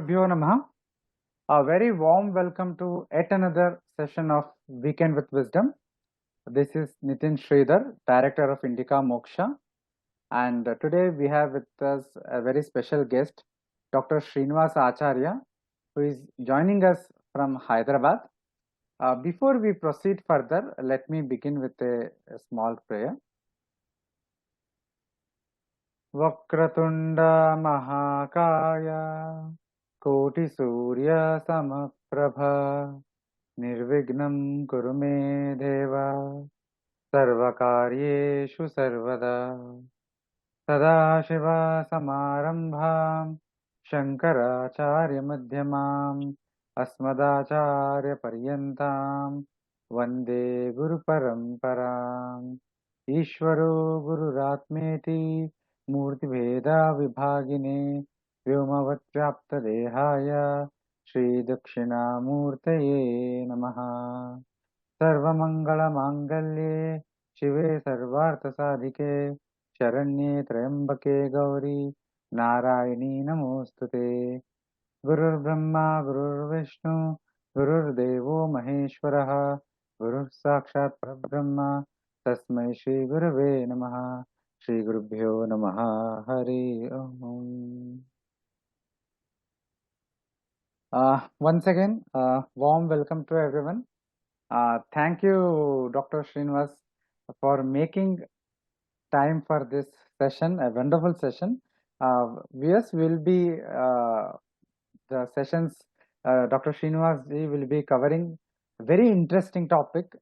Gurubhyo Namaha. A very warm welcome to yet another session of Weekend with Wisdom. This is Nitin Sridhar, Director of Indica Moksha. And today we have with us a very special guest, Dr. Srinivasa Acharya, who is joining us from Hyderabad. Before we proceed further, let me begin with a small prayer. Vakratunda Mahakaya Koti Surya Samaprabha Nirvignam Kurume Deva Sarvakaryeshu Sarvada Sadashiva Samarambham Shankaracharya Madhyamam Asmadacharya Paryantam Vande Guru Paramparam Ishvaro Gururatmeti Murtibheda Vibhagine Vyomavatyapta Dehaya Shri Dakshinamurtaye Namaha Sarvamangala Mangalye Shive Sarvartha Sadhike Sharanye Trayambake Gauri Narayani Namostute Gurur Brahma Gurur Vishnu Gurur Devo Maheshwaraha Gurur Sakshat Parabrahma Tasmai Shri Gurave Namaha Shri Gurubhyo Namaha Hari Om. Once again, warm welcome to everyone. Thank you, Dr. Srinivas, for making time for this session, a wonderful session. Yes, will be the sessions. Dr. Srinivas ji will be covering a very interesting topic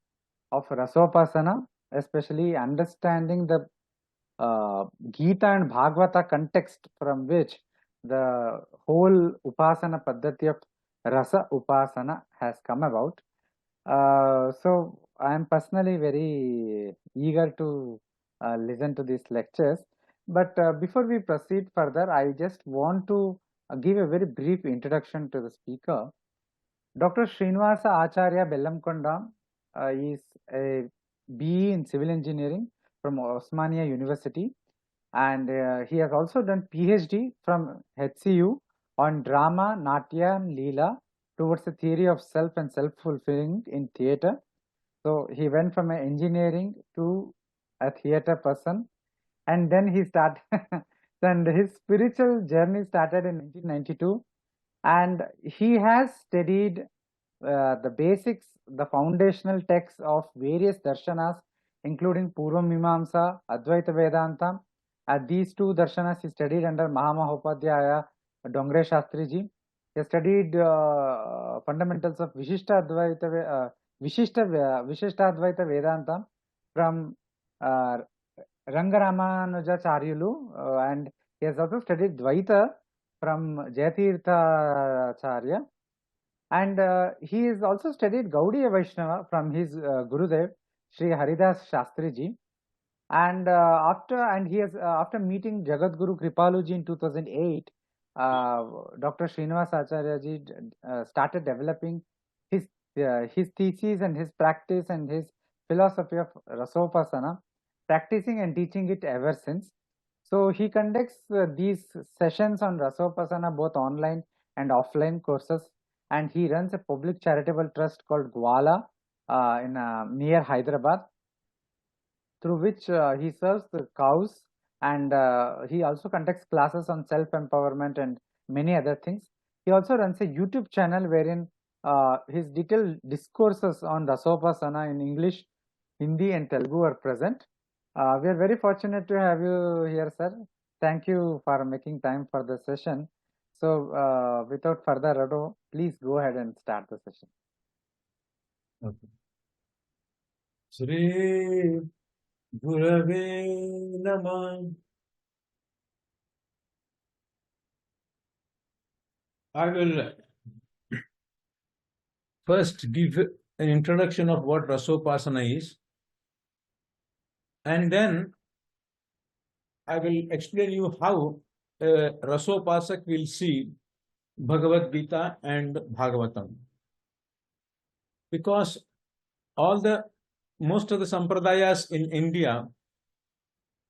of Rasopasana, especially understanding the Gita and Bhagavata context from which the whole Upasana Paddhati of Rasa Upasana has come about. So I am personally very eager to listen to these lectures. But before we proceed further, I just want to give a very brief introduction to the speaker. Dr. Srinivasa Acharya Bellamkonda is a BE in Civil Engineering from Osmania University, and he has also done PhD from HCU on drama, natya and leela towards the theory of self and self-fulfilling in theatre. So he went from an engineering to a theatre person, and then he started and his spiritual journey started in 1992, and he has studied the basics, the foundational texts of various darshanas, including Purva Mimamsa, Advaitha Vedanta. At these two darshanas, he studied under Mahamahopadhyaya Dongre Shastri ji. He studied fundamentals of Vishishtadvaita Vedanta from Rangaramanujacharyulu, and he has also studied Dvaita from Jayatirtha Acharya. And he has also studied Gaudiya Vaishnava from his Gurudev, Sri Haridas Shastri ji. And after meeting Jagadguru Kripaluji in 2008, Dr. Srinivasa Acharya ji started developing his thesis and his practice and his philosophy of Rasopasana, practicing and teaching it ever since. So he conducts these sessions on Rasopasana both online and offline courses, and he runs a public charitable trust called Gwala near Hyderabad, through which he serves the cows, and he also conducts classes on self-empowerment and many other things. He also runs a YouTube channel wherein his detailed discourses on Rasopasana in English, Hindi and Telugu are present. We are very fortunate to have you here, sir. Thank you for making time for the session. So without further ado, please go ahead and start the session. Okay. Sri Gurave Namah. I will first give an introduction of what Rasopasana is, and then I will explain you how a Rasopasak will see Bhagavadgita and Bhagavatam. Because most of the sampradayas in India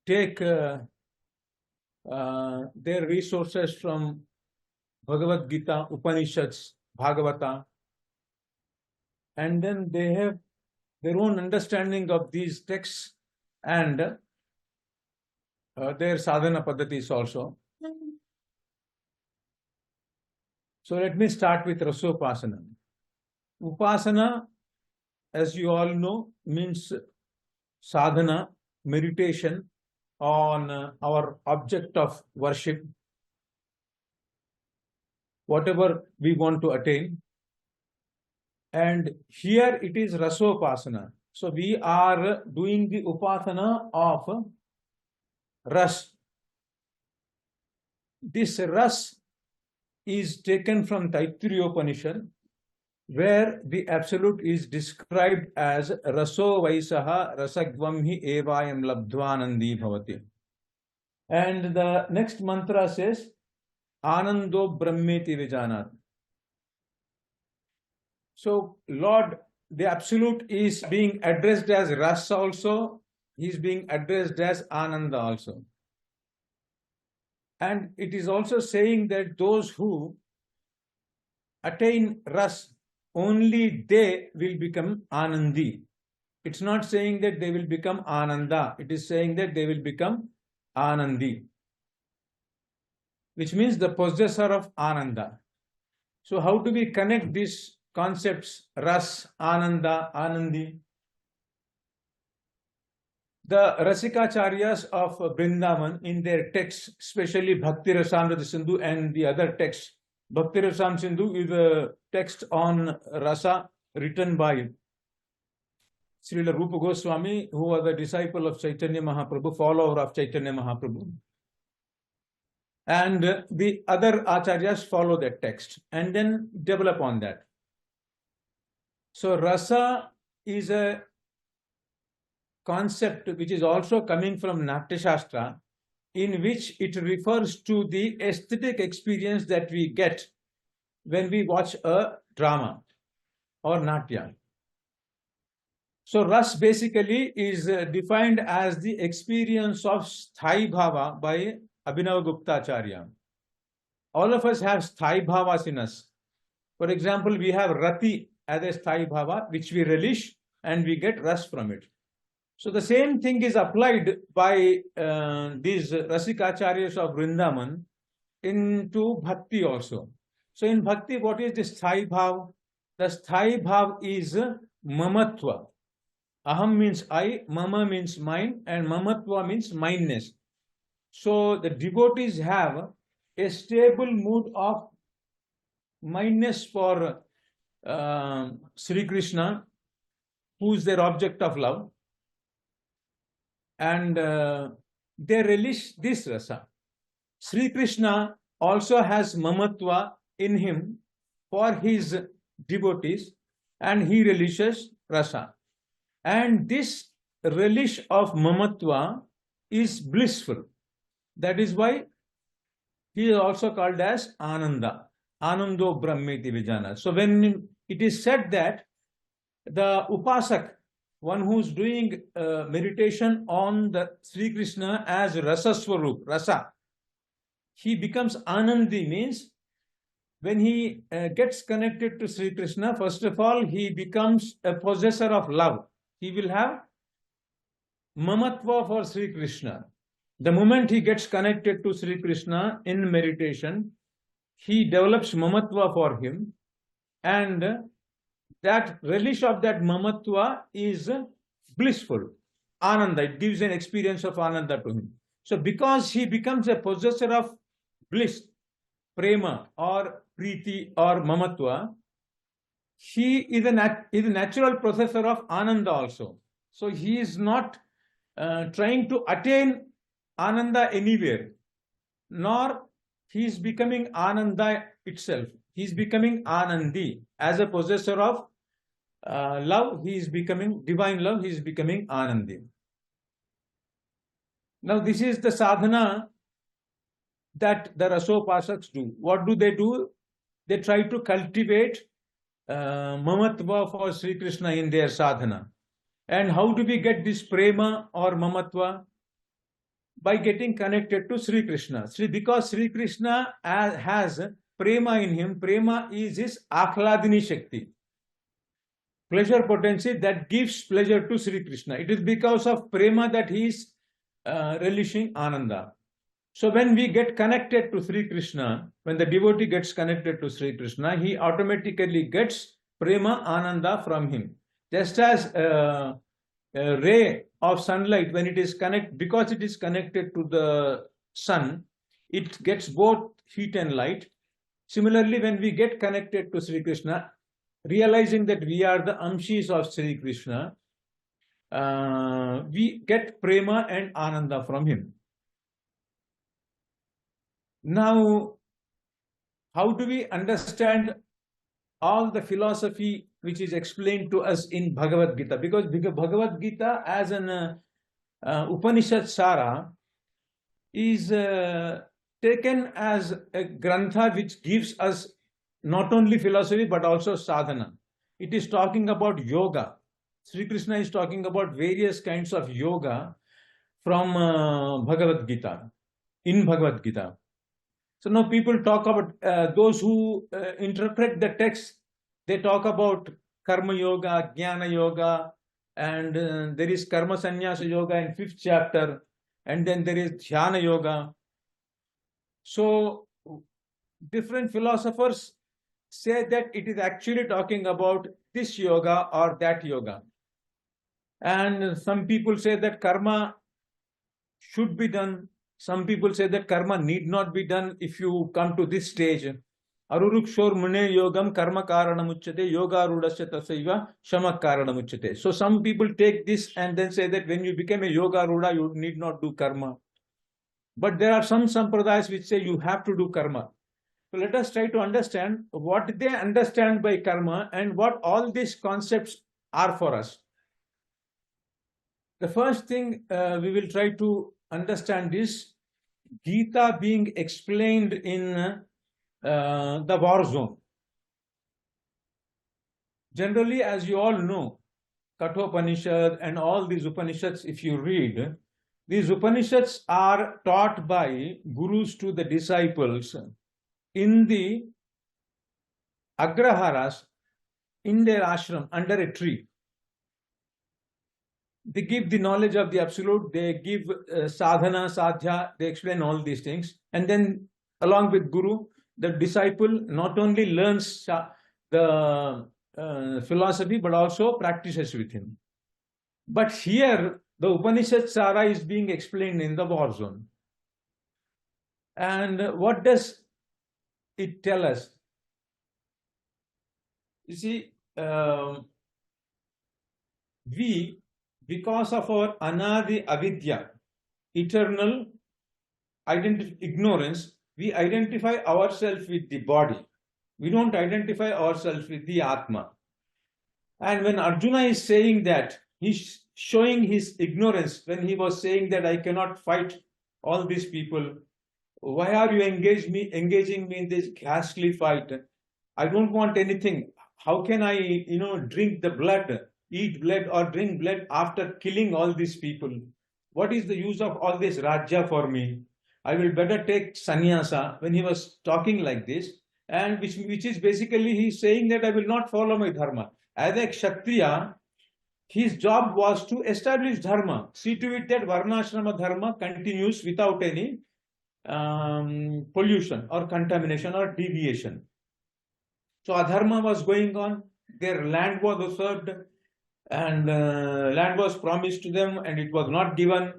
take their resources from Bhagavadgita, Upanishads, Bhagavata, and then they have their own understanding of these texts and their sadhana paddhatis also. So let me start with Rasopasana. Upasana, as you all know, means sadhana, meditation on our object of worship, whatever we want to attain. And here it is Rasopasana. So we are doing the Upasana of Ras. This Ras is taken from Taittiriya Upanishad, where the Absolute is described as Raso Vaisaha Rasagvam hi evayam labdvanandi bhavati. And the next mantra says, Anando Brahmeti Vijanat. So, Lord, the Absolute is being addressed as Rasa also, he is being addressed as Ananda also. And it is also saying that those who attain Ras, only they will become Anandi. It's not saying that they will become Ananda. It is saying that they will become Anandi, which means the possessor of Ananda. So how do we connect these concepts, Ras, Ananda, Anandi? The Rasikacharyas of Brindavan in their texts, especially Bhakti Rasamrita Sindhu and the other texts. Bhakti Rasam Sindhu is a text on Rasa written by Srila Rupa Goswami, who was a disciple of Chaitanya Mahaprabhu, follower of Chaitanya Mahaprabhu. And the other Acharyas follow that text and then develop on that. So Rasa is a concept which is also coming from Natya Shastra, in which it refers to the aesthetic experience that we get when we watch a drama or Natya. So Ras basically is defined as the experience of Sthai Bhava by Abhinav Gupta Acharya. All of us have Sthai Bhavas in us. For example, we have Rati as a Sthai Bhava, which we relish and we get Ras from it. So the same thing is applied by these Rasikacharyas of Vrindavan into Bhakti also. So in Bhakti, what is the Sthai Bhav? The Sthai Bhav is Mamatva. Aham means I, Mama means mine, and Mamatva means mineness. So the devotees have a stable mood of mineness for Sri Krishna, who is their object of love. And they relish this rasa. Sri Krishna also has mamatva in him for his devotees, and he relishes rasa. And this relish of mamatva is blissful. That is why he is also called as Ananda. Anando Brahmeti Vijana. So when it is said that the upasak, one who's doing meditation on the Sri Krishna as Rasa Swarup, Rasa, he becomes Anandi, means when he gets connected to Sri Krishna, first of all, he becomes a possessor of love. He will have mamatva for Sri Krishna. The moment he gets connected to Sri Krishna in meditation, he develops mamatva for him, and that relish of that mamatva is blissful. Ananda, it gives an experience of Ananda to him. So because he becomes a possessor of bliss, Prema or Preeti or mamatva, he is a natural possessor of Ananda also. So he is not trying to attain Ananda anywhere, nor he is becoming Ananda itself. He is becoming Anandi. As a possessor of love, he is becoming divine love, he is becoming Anandi. Now this is the sadhana that the Rasopasaks do. What do? They try to cultivate mamatva for Sri Krishna in their sadhana. And how do we get this prema or mamatva? By getting connected to Sri Krishna. Because Sri Krishna has Prema in him. Prema is his Akhladini Shakti, pleasure potency that gives pleasure to Sri Krishna. It is because of Prema that he is relishing Ananda. So when we get connected to Sri Krishna, when the devotee gets connected to Sri Krishna, he automatically gets Prema Ananda from him. Just as a ray of sunlight, when it is because it is connected to the sun, it gets both heat and light. Similarly, when we get connected to Sri Krishna, realizing that we are the Amshis of Sri Krishna, we get Prema and Ananda from him. Now, how do we understand all the philosophy which is explained to us in Bhagavadgita? Because Bhagavadgita as an Upanishad Sara is taken as a grantha which gives us not only philosophy but also sadhana. It is talking about yoga. Sri Krishna is talking about various kinds of yoga from Bhagavad Gita, in Bhagavad Gita. So now people talk about, those who interpret the text, they talk about karma yoga, jnana yoga, and there is karma sannyasa yoga in 5th chapter, and then there is dhyana yoga. So different philosophers say that it is actually talking about this yoga or that yoga. And some people say that karma should be done. Some people say that karma need not be done if you come to this stage. Arurukshor mune yogam karma karanamuchyate yoga rudasya tasaiva shama karanamuchyate. So some people take this and then say that when you become a yoga ruda, you need not do karma. But there are some sampradayas which say you have to do karma. So let us try to understand what they understand by karma and what all these concepts are for us. The first thing we will try to understand is Gita being explained in the war zone. Generally, as you all know, Kathopanishad and all these Upanishads, if you read, these Upanishads are taught by gurus to the disciples in the agraharas, in their ashram, under a tree. They give the knowledge of the absolute, they give sadhana, sadhya, they explain all these things. And then along with Guru, the disciple not only learns the philosophy, but also practices with him. But here, the Upanishad Sara is being explained in the war zone. And what does it tell us? You see, we, because of our anadi avidya, eternal ignorance, we identify ourselves with the body. We don't identify ourselves with the Atma. And when Arjuna is saying that, he's showing his ignorance when he was saying that I cannot fight all these people. Why are you engaging me in this ghastly fight? I don't want anything. How can I, drink the blood, eat blood or drink blood after killing all these people? What is the use of all this Rajya for me? I will better take sannyasa. When he was talking like this, and which is basically he's saying that I will not follow my dharma. As a Kshatriya, his job was to establish dharma, see to it that varnashrama dharma continues without any pollution or contamination or deviation. So adharma was going on, their land was usurped, and land was promised to them and it was not given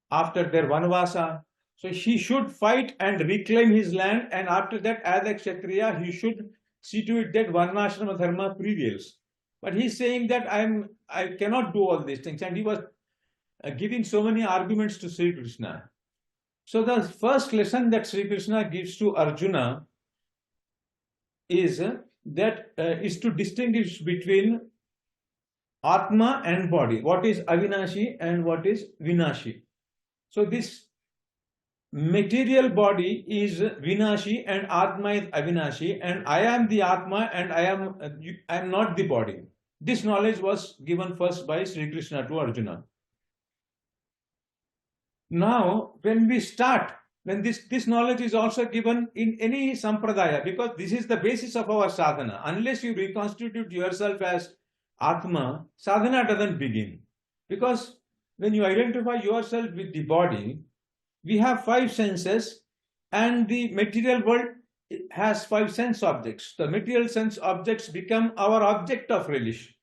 after their vanvasa. So he should fight and reclaim his land, and after that, as a Kshatriya, he should see to it that varnashrama dharma prevails. But he's saying that I cannot do all these things, and he was giving so many arguments to Sri Krishna. So the first lesson that Sri Krishna gives to Arjuna is to distinguish between Atma and body. What is Avinashi and what is Vinashi? So this material body is Vinashi and Atma is Avinashi, and I am the Atma and I am not the body. This knowledge was given first by Sri Krishna to Arjuna. Now, when we start when this knowledge is also given in any sampradaya, because this is the basis of our sadhana. Unless you reconstitute yourself as Atma, sadhana doesn't begin. Because when you identify yourself with the body, we have five senses, and the material world has five sense objects. The material sense objects become our object of relish.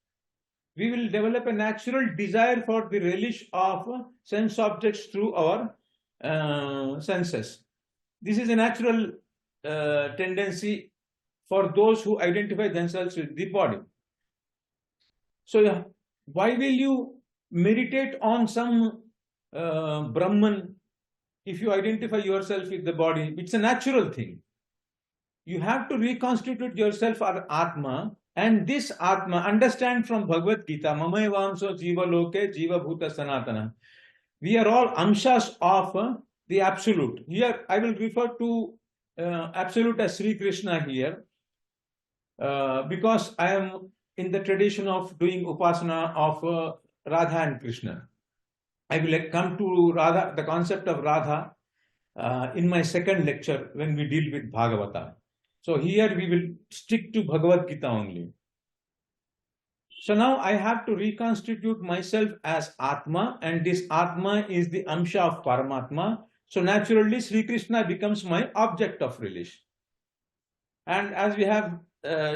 We will develop a natural desire for the relish of sense objects through our senses. This is a natural tendency for those who identify themselves with the body. So, why will you meditate on some Brahman if you identify yourself with the body? It's a natural thing. You have to reconstitute yourself as Atma, and this Atma, understand from Bhagavadgita, Mamayavamso Jiva Loke Jiva Bhuta Sanatana. We are all amshas of the Absolute. Here I will refer to Absolute as Sri Krishna here, because I am in the tradition of doing upasana of Radha and Krishna. I will come to Radha, the concept of Radha, in my second lecture when we deal with Bhagavata. So here we will stick to Bhagavadgita only. So now I have to reconstitute myself as Atma, and this Atma is the Amsha of Paramatma. So naturally Sri Krishna becomes my object of relish. And as we have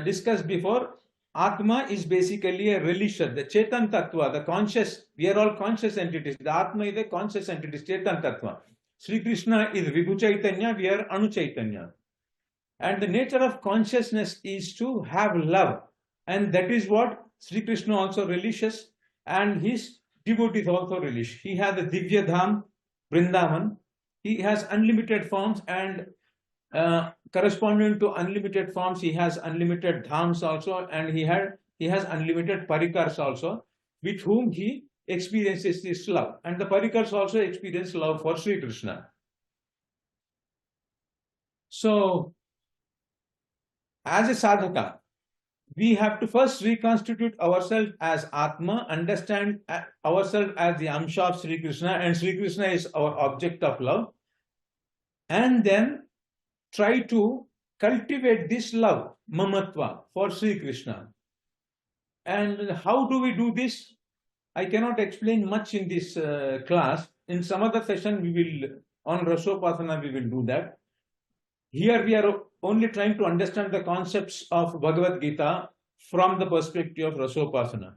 discussed before, Atma is basically a relisher, the Chetan Tattva, the conscious. We are all conscious entities. The Atma is a conscious entity, Chetan Tattva. Sri Krishna is Vibhu Chaitanya, we are Anu Chaitanya. And the nature of consciousness is to have love. And that is what Sri Krishna also relishes, and his devotees also relish. He has a Divya Dham, Brindavan. He has unlimited forms, and corresponding to unlimited forms, he has unlimited dhams also, and he has unlimited parikars also, with whom he experiences this love. And the parikars also experience love for Sri Krishna. So, as a sadhaka, we have to first reconstitute ourselves as Atma, understand ourselves as the Amsha of Sri Krishna, and Sri Krishna is our object of love, and then try to cultivate this love, mamatva, for Sri Krishna. And how do we do this? I cannot explain much in this class. In some other session, we will, on Rasopasana, we will do that. Here we are only trying to understand the concepts of Bhagavad Gita from the perspective of Rasopasana.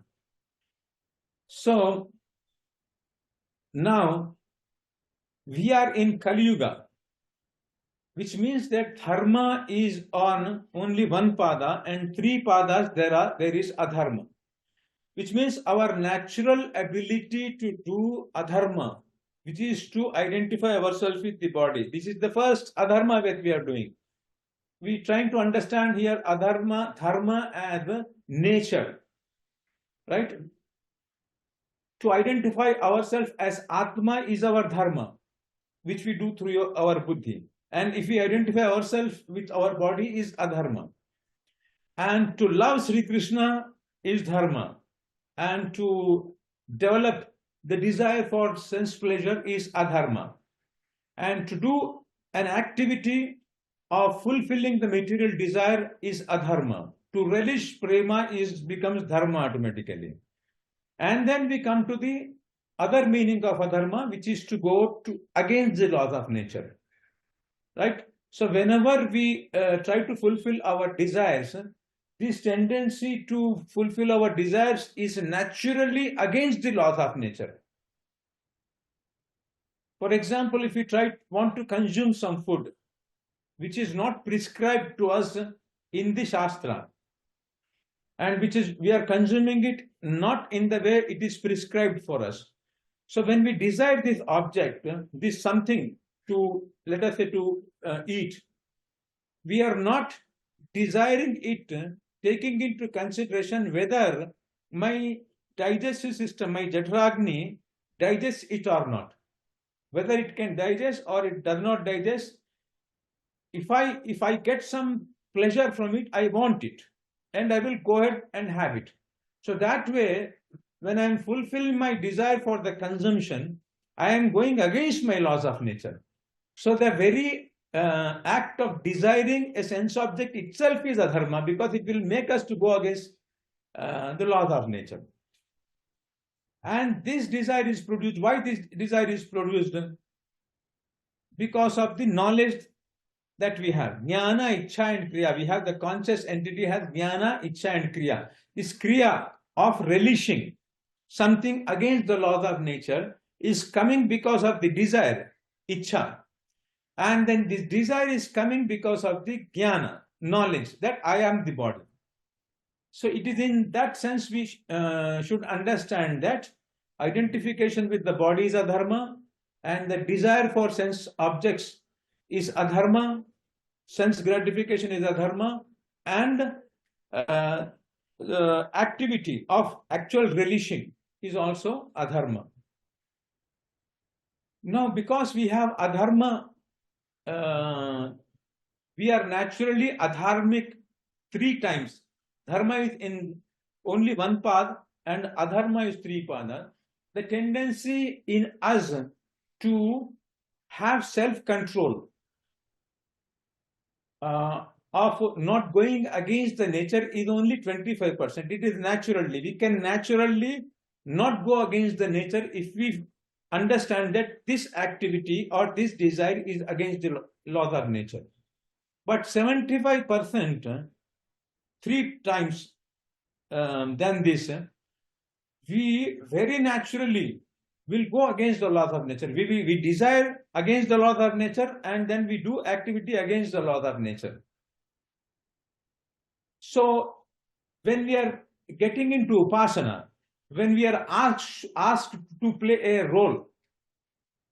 So, now we are in Kali Yuga, which means that Dharma is on only one pada, and three padas there is adharma, which means our natural ability to do adharma, which is to identify ourselves with the body. This is the first adharma that we are doing. We are trying to understand here adharma, dharma as nature, right? To identify ourselves as Atma is our dharma, which we do through our buddhi. And if we identify ourselves with our body is adharma. And to love Sri Krishna is dharma. And to develop the desire for sense pleasure is adharma. And to do an activity of fulfilling the material desire is adharma. To relish prema becomes dharma automatically. And then we come to the other meaning of adharma, which is to go against the laws of nature. Right? So whenever we try to fulfill our desires, this tendency to fulfill our desires is naturally against the laws of nature. For example, if we want to consume some food which is not prescribed to us in the Shastra, and we are consuming it not in the way it is prescribed for us. So when we desire this object, this something to, let us say, to eat, we are not desiring it, taking into consideration whether my digestive system, my Jatragni, digests it or not. Whether it can digest or it does not digest, if I get some pleasure from it, I want it, and I will go ahead and have it. So that way, when I am fulfilling my desire for the consumption, I am going against my laws of nature. So the very act of desiring a sense object itself is adharma, because it will make us to go against the laws of nature. And this desire is produced. Why this desire is produced? Because of the knowledge that we have. Jnana, Ichcha and Kriya. We have the conscious entity has Jnana, Ichcha and Kriya. This Kriya of relishing something against the laws of nature is coming because of the desire, Ichcha. And then this desire is coming because of the Jnana, knowledge that I am the body. So it is in that sense we should understand that identification with the body is adharma, and the desire for sense objects is adharma, sense gratification is adharma, and the activity of actual relishing is also adharma. Now, because we have adharma, we are naturally adharmic 3 times. Dharma is in only one path and adharma is 3 paths. The tendency in us to have self-control of not going against the nature is only 25%. It is naturally. We can naturally not go against the nature if we understand that this activity or this desire is against the laws of nature. But 75%, 3 times than this, we very naturally will go against the laws of nature. We desire against the laws of nature, and then we do activity against the laws of nature. So when we are getting into upasana, when we are asked to play a role,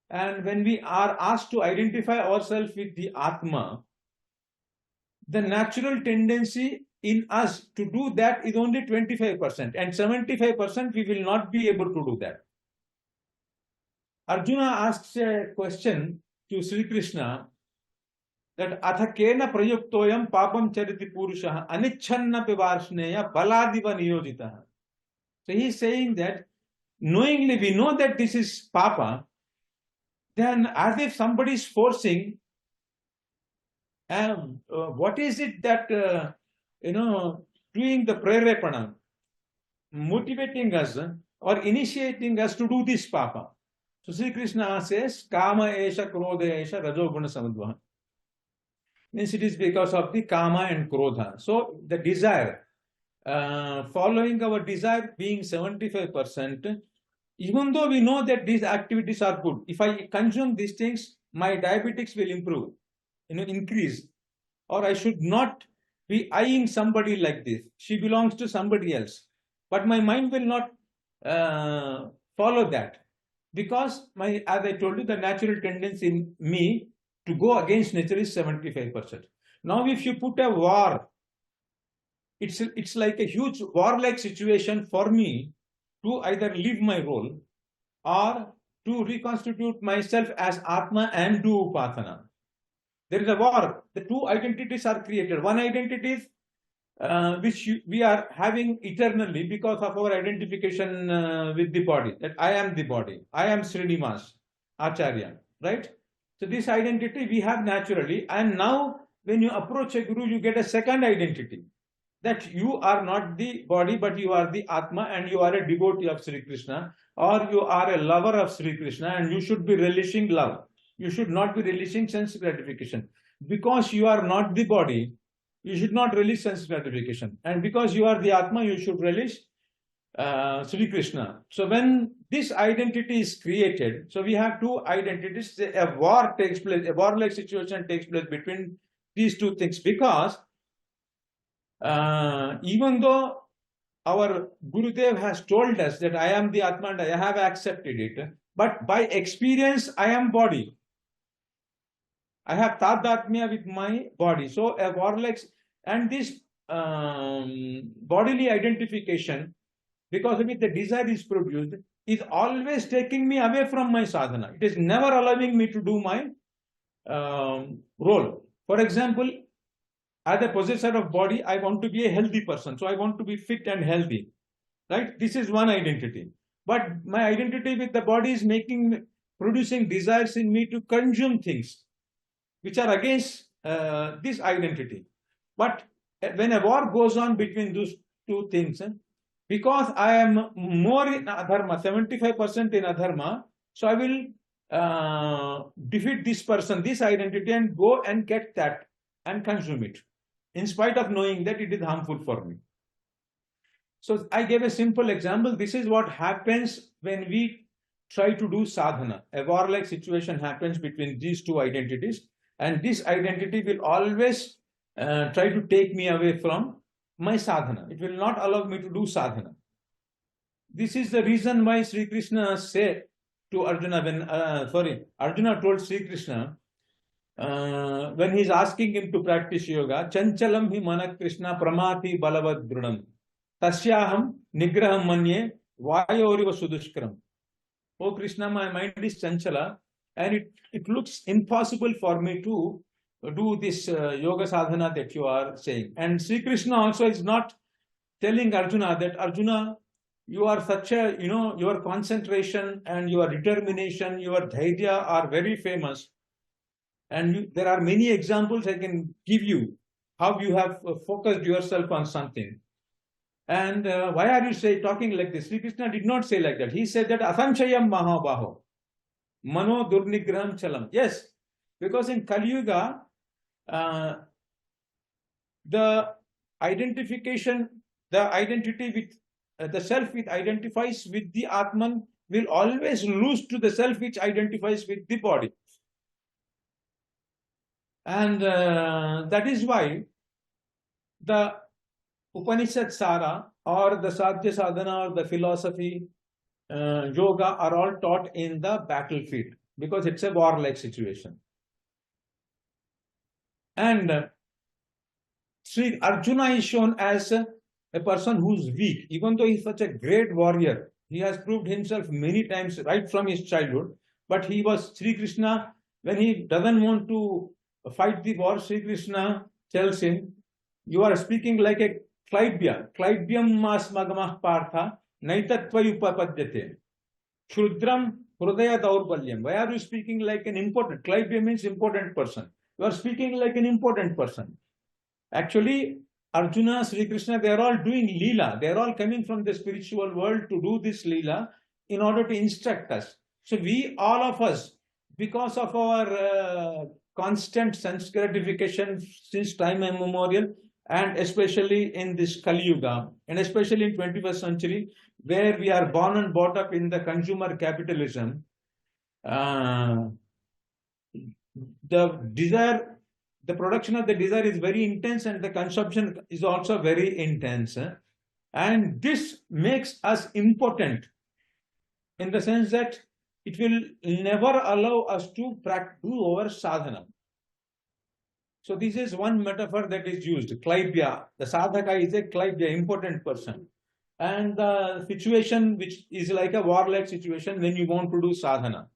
and when we are asked to identify ourselves with the Atma, the natural tendency in us to do that is only 25%, and 75% we will not be able to do that. Arjuna asks a question to Sri Krishna that Atha kena prayuktoyam papam chariti purushaha anichanna pivarshneya baladiva niyojitaha. So he is saying that knowingly we know that this is papa, then as if somebody is forcing, what is it that, doing the prerepana, motivating us or initiating us to do this papa? So Sri Krishna says, Kama esha krodha esha rajoguna samadvaha. Means it is because of the kama and krodha. So the desire, following our desire being 75%, even though we know that these activities are good, if I consume these things, my diabetics will improve, increase, or I should not be eyeing somebody like this. She belongs to somebody else. But my mind will not follow that, because as I told you, the natural tendency in me to go against nature is 75%. Now, if you put a war, it's like a huge warlike situation for me to either leave my role or to reconstitute myself as Atma and do Upasana. There is a war. The 2 identities are created. One identity is which we are having eternally because of our identification with the body, that I am the body, I am Srinivasa, Acharya, right? So this identity we have naturally, and now when you approach a guru, you get a second identity, that you are not the body, but you are the Atma, and you are a devotee of Sri Krishna, or you are a lover of Sri Krishna, and you should be relishing love. You should not be relishing sense gratification. Because you are not the body, you should not relish sense gratification. And because you are the Atma, you should relish Sri Krishna. So when this identity is created, so we have 2 identities, a war takes place, a warlike situation takes place between these 2 things, because even though our Gurudev has told us that I am the Atma and I have accepted it, but by experience I am body. I have tadatmya with my body. So a warlike, and this bodily identification, because of it the desire is produced, is always taking me away from my sadhana. It is never allowing me to do my role. For example, as a possessor of body, I want to be a healthy person. So I want to be fit and healthy, right? This is one identity. But my identity with the body is producing desires in me to consume things. which are against this identity. But when a war goes on between those two things, because I am more in adharma, 75% in adharma, so I will defeat this person, this identity, and go and get that and consume it, in spite of knowing that it is harmful for me. So I gave a simple example. This is what happens when we try to do sadhana. A warlike situation happens between these two identities, and this identity will always try to take me away from my sadhana. It will not allow me to do sadhana. This is the reason why Sri Krishna said to Arjuna, Arjuna told Sri Krishna, when he's asking him to practice yoga, Chanchalam hi mana Krishna pramati balavad drunam. Tasyaham nigraham manye vayoriva sudushkram. Oh Krishna, my mind is chanchala, and it looks impossible for me to do this yoga sadhana that you are saying. And Sri Krishna also is not telling Arjuna that, Arjuna, you are such a, your concentration and your determination, your dhairya are very famous. And there are many examples I can give you how you have focused yourself on something. And why are you talking like this? Sri Krishna did not say like that. He said that asanchayam mahabaho, mano durnigraham chalam. Yes, because in Kali Yuga, the identification, the identity with the self which identifies with the Atman will always lose to the self which identifies with the body. And that is why the Upanishad Sara or the Sadhya Sadhana or the philosophy, yoga are all taught in the battlefield, because it's a warlike situation. And Sri Arjuna is shown as a person who's weak, even though he's such a great warrior. He has proved himself many times right from his childhood. But he was Sri Krishna, when he doesn't want to fight the war, Sri Krishna tells him, you are speaking like a Klaibya. Klaibyam masmagamah partha naitatvayupapadyate. Shrudram hrudaya daurbalyam. Why are you speaking like an important? Klaibya means important person. You are speaking like an important person. Actually, Arjuna, Sri Krishna, they are all doing Leela. They are all coming from the spiritual world to do this Leela in order to instruct us. So we, all of us, because of our constant sense gratification since time immemorial, and especially in this Kali Yuga, and especially in 21st century, where we are born and brought up in the consumer capitalism, the desire, the production of the desire is very intense, and the consumption is also very intense. And this makes us impotent in the sense that it will never allow us to do our sadhana. So this is one metaphor that is used. Klaibya, the sadhaka is a klaibya, important person. And the situation which is like a warlike situation when you want to do sadhana.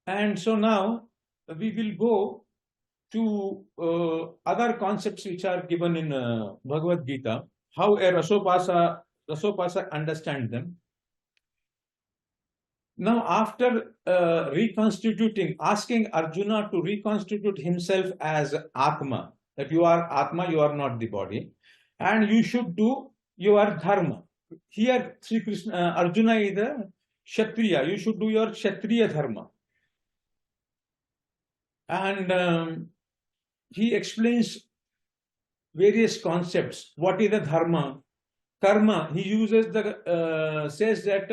And so now we will go to other concepts which are given in Bhagavadgita, how a Rasopasa understands them. Now, after reconstituting, asking Arjuna to reconstitute himself as Atma, that you are Atma, you are not the body, and you should do your Dharma. Here, Sri Krishna, Arjuna is a Kshatriya, you should do your Kshatriya Dharma. And he explains various concepts. What is the Dharma? Karma, he uses the, says that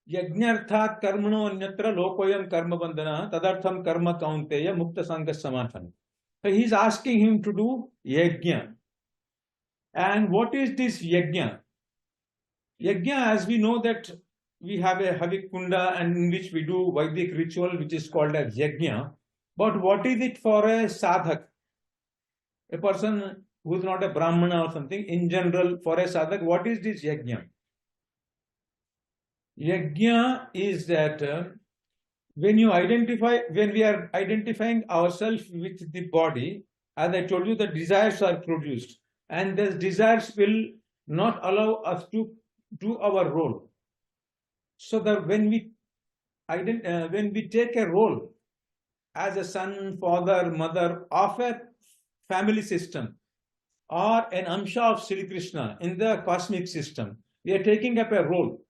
Yajnarthat karmano anyatra lokoyam karma bandhana tadartham karma kaunteya mukta sangha samatana. So he is asking him to do yajna. And what is this yajna? Yajna, as we know that we have a Havik Kunda and in which we do Vaidik ritual which is called as yajna. But what is it for a sadhak? A person who is not a Brahmana or something, in general, for a sadhak, what is this yajna? Yajna is that when we are identifying ourselves with the body, as I told you, the desires are produced, and these desires will not allow us to do our role. So that when we take a role as a son, father, mother of a family system, or an amsha of Sri Krishna in the cosmic system. We are taking up a role.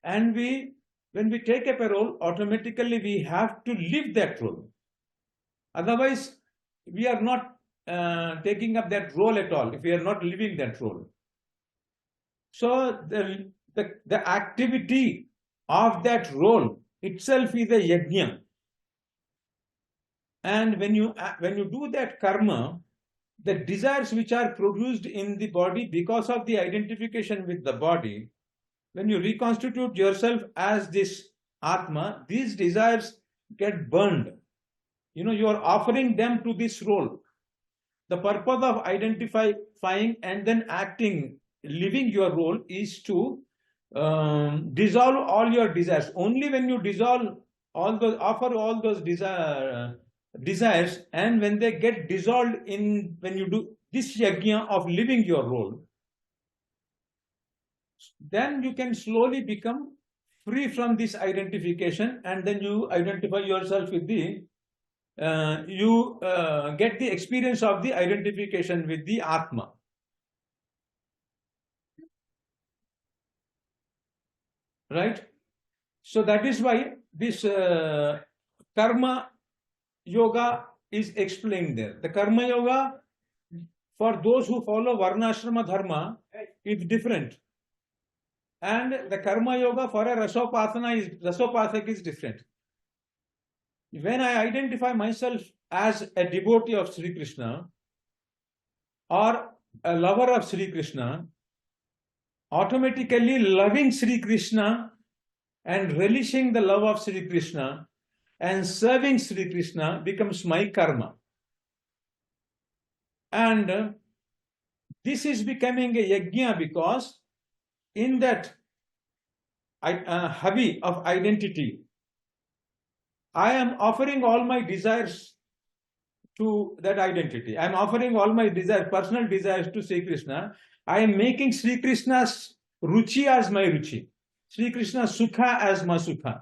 And when we take up a role, automatically we have to live that role. Otherwise, we are not taking up that role at all if we are not living that role. So the activity of that role itself is a yajna. And when you do that karma, the desires which are produced in the body because of the identification with the body, when you reconstitute yourself as this Atma, these desires get burned. You are offering them to this role. The purpose of identifying and then acting, living your role, is to dissolve all your desires. Only when you dissolve offer all those desires, and when they get dissolved when you do this yajna of living your role, then you can slowly become free from this identification, and then you identify yourself with you get the experience of the identification with the Atma. Right? So that is why this karma yoga is explained there. The karma yoga for those who follow varnashrama dharma is different. And the karma yoga for a rasopasak is different. When I identify myself as a devotee of Sri Krishna or a lover of Sri Krishna, automatically loving Sri Krishna and relishing the love of Sri Krishna and serving Sri Krishna becomes my karma. And this is becoming a yajna, because in that hobby of identity, I am offering all my desires to that identity. I am offering all my desires, personal desires, to Sri Krishna. I am making Sri Krishna's ruchi as my ruchi, Sri Krishna's sukha as my sukha.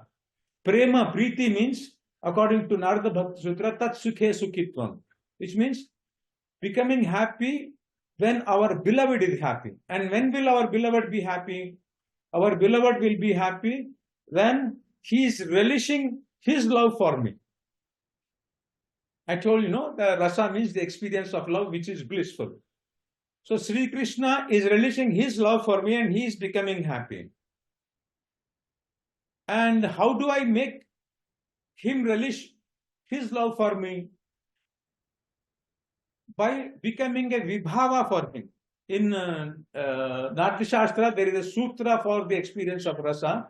Prema, priti means, according to Narada Bhakti Sutra, tat sukhe sukhitvam, which means becoming happy when our beloved is happy. And when will our beloved be happy? Our beloved will be happy when he is relishing his love for me. I told you, the rasa means the experience of love which is blissful. So Sri Krishna is relishing his love for me and he is becoming happy. And how do I make him relish his love for me? By becoming a vibhava for him. In Natya Shastra, there is a sutra for the experience of rasa.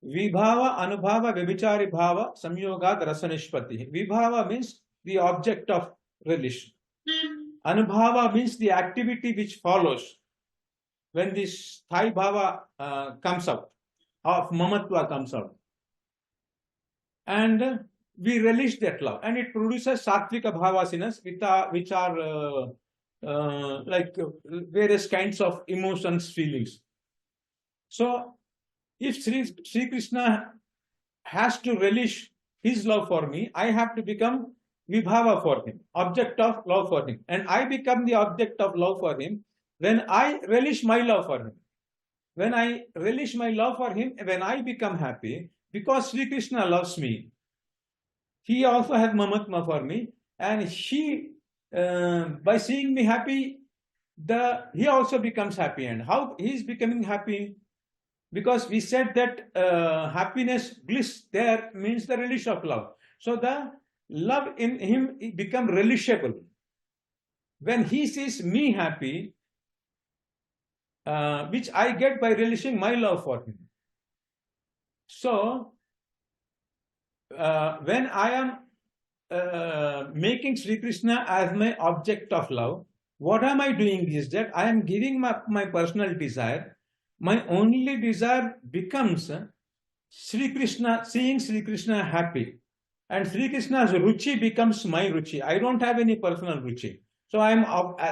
Vibhava, anubhava, vibhichari bhava, samyogad rasa nishpati. Vibhava means the object of relish. Anubhava means the activity which follows when this thai bhava comes out, of mamatva comes out. And we relish that love, and it produces sattvika bhavasinas, which are like various kinds of emotions, feelings. So if Sri Krishna has to relish his love for me, I have to become vibhava for him, object of love for him. And I become the object of love for him when I relish my love for him. When I relish my love for him, when I become happy, because Sri Krishna loves me, he also has mamatma for me, and he, by seeing me happy, he also becomes happy. And how he is becoming happy? Because we said that happiness, bliss there means the relish of love. So the love in him become relishable. When he sees me happy, which I get by relishing my love for him. So when I am making Sri Krishna as my object of love, what am I doing is that I am giving my personal desire. My only desire becomes Sri Krishna, seeing Sri Krishna happy. And Sri Krishna's ruchi becomes my ruchi. I don't have any personal ruchi. So I am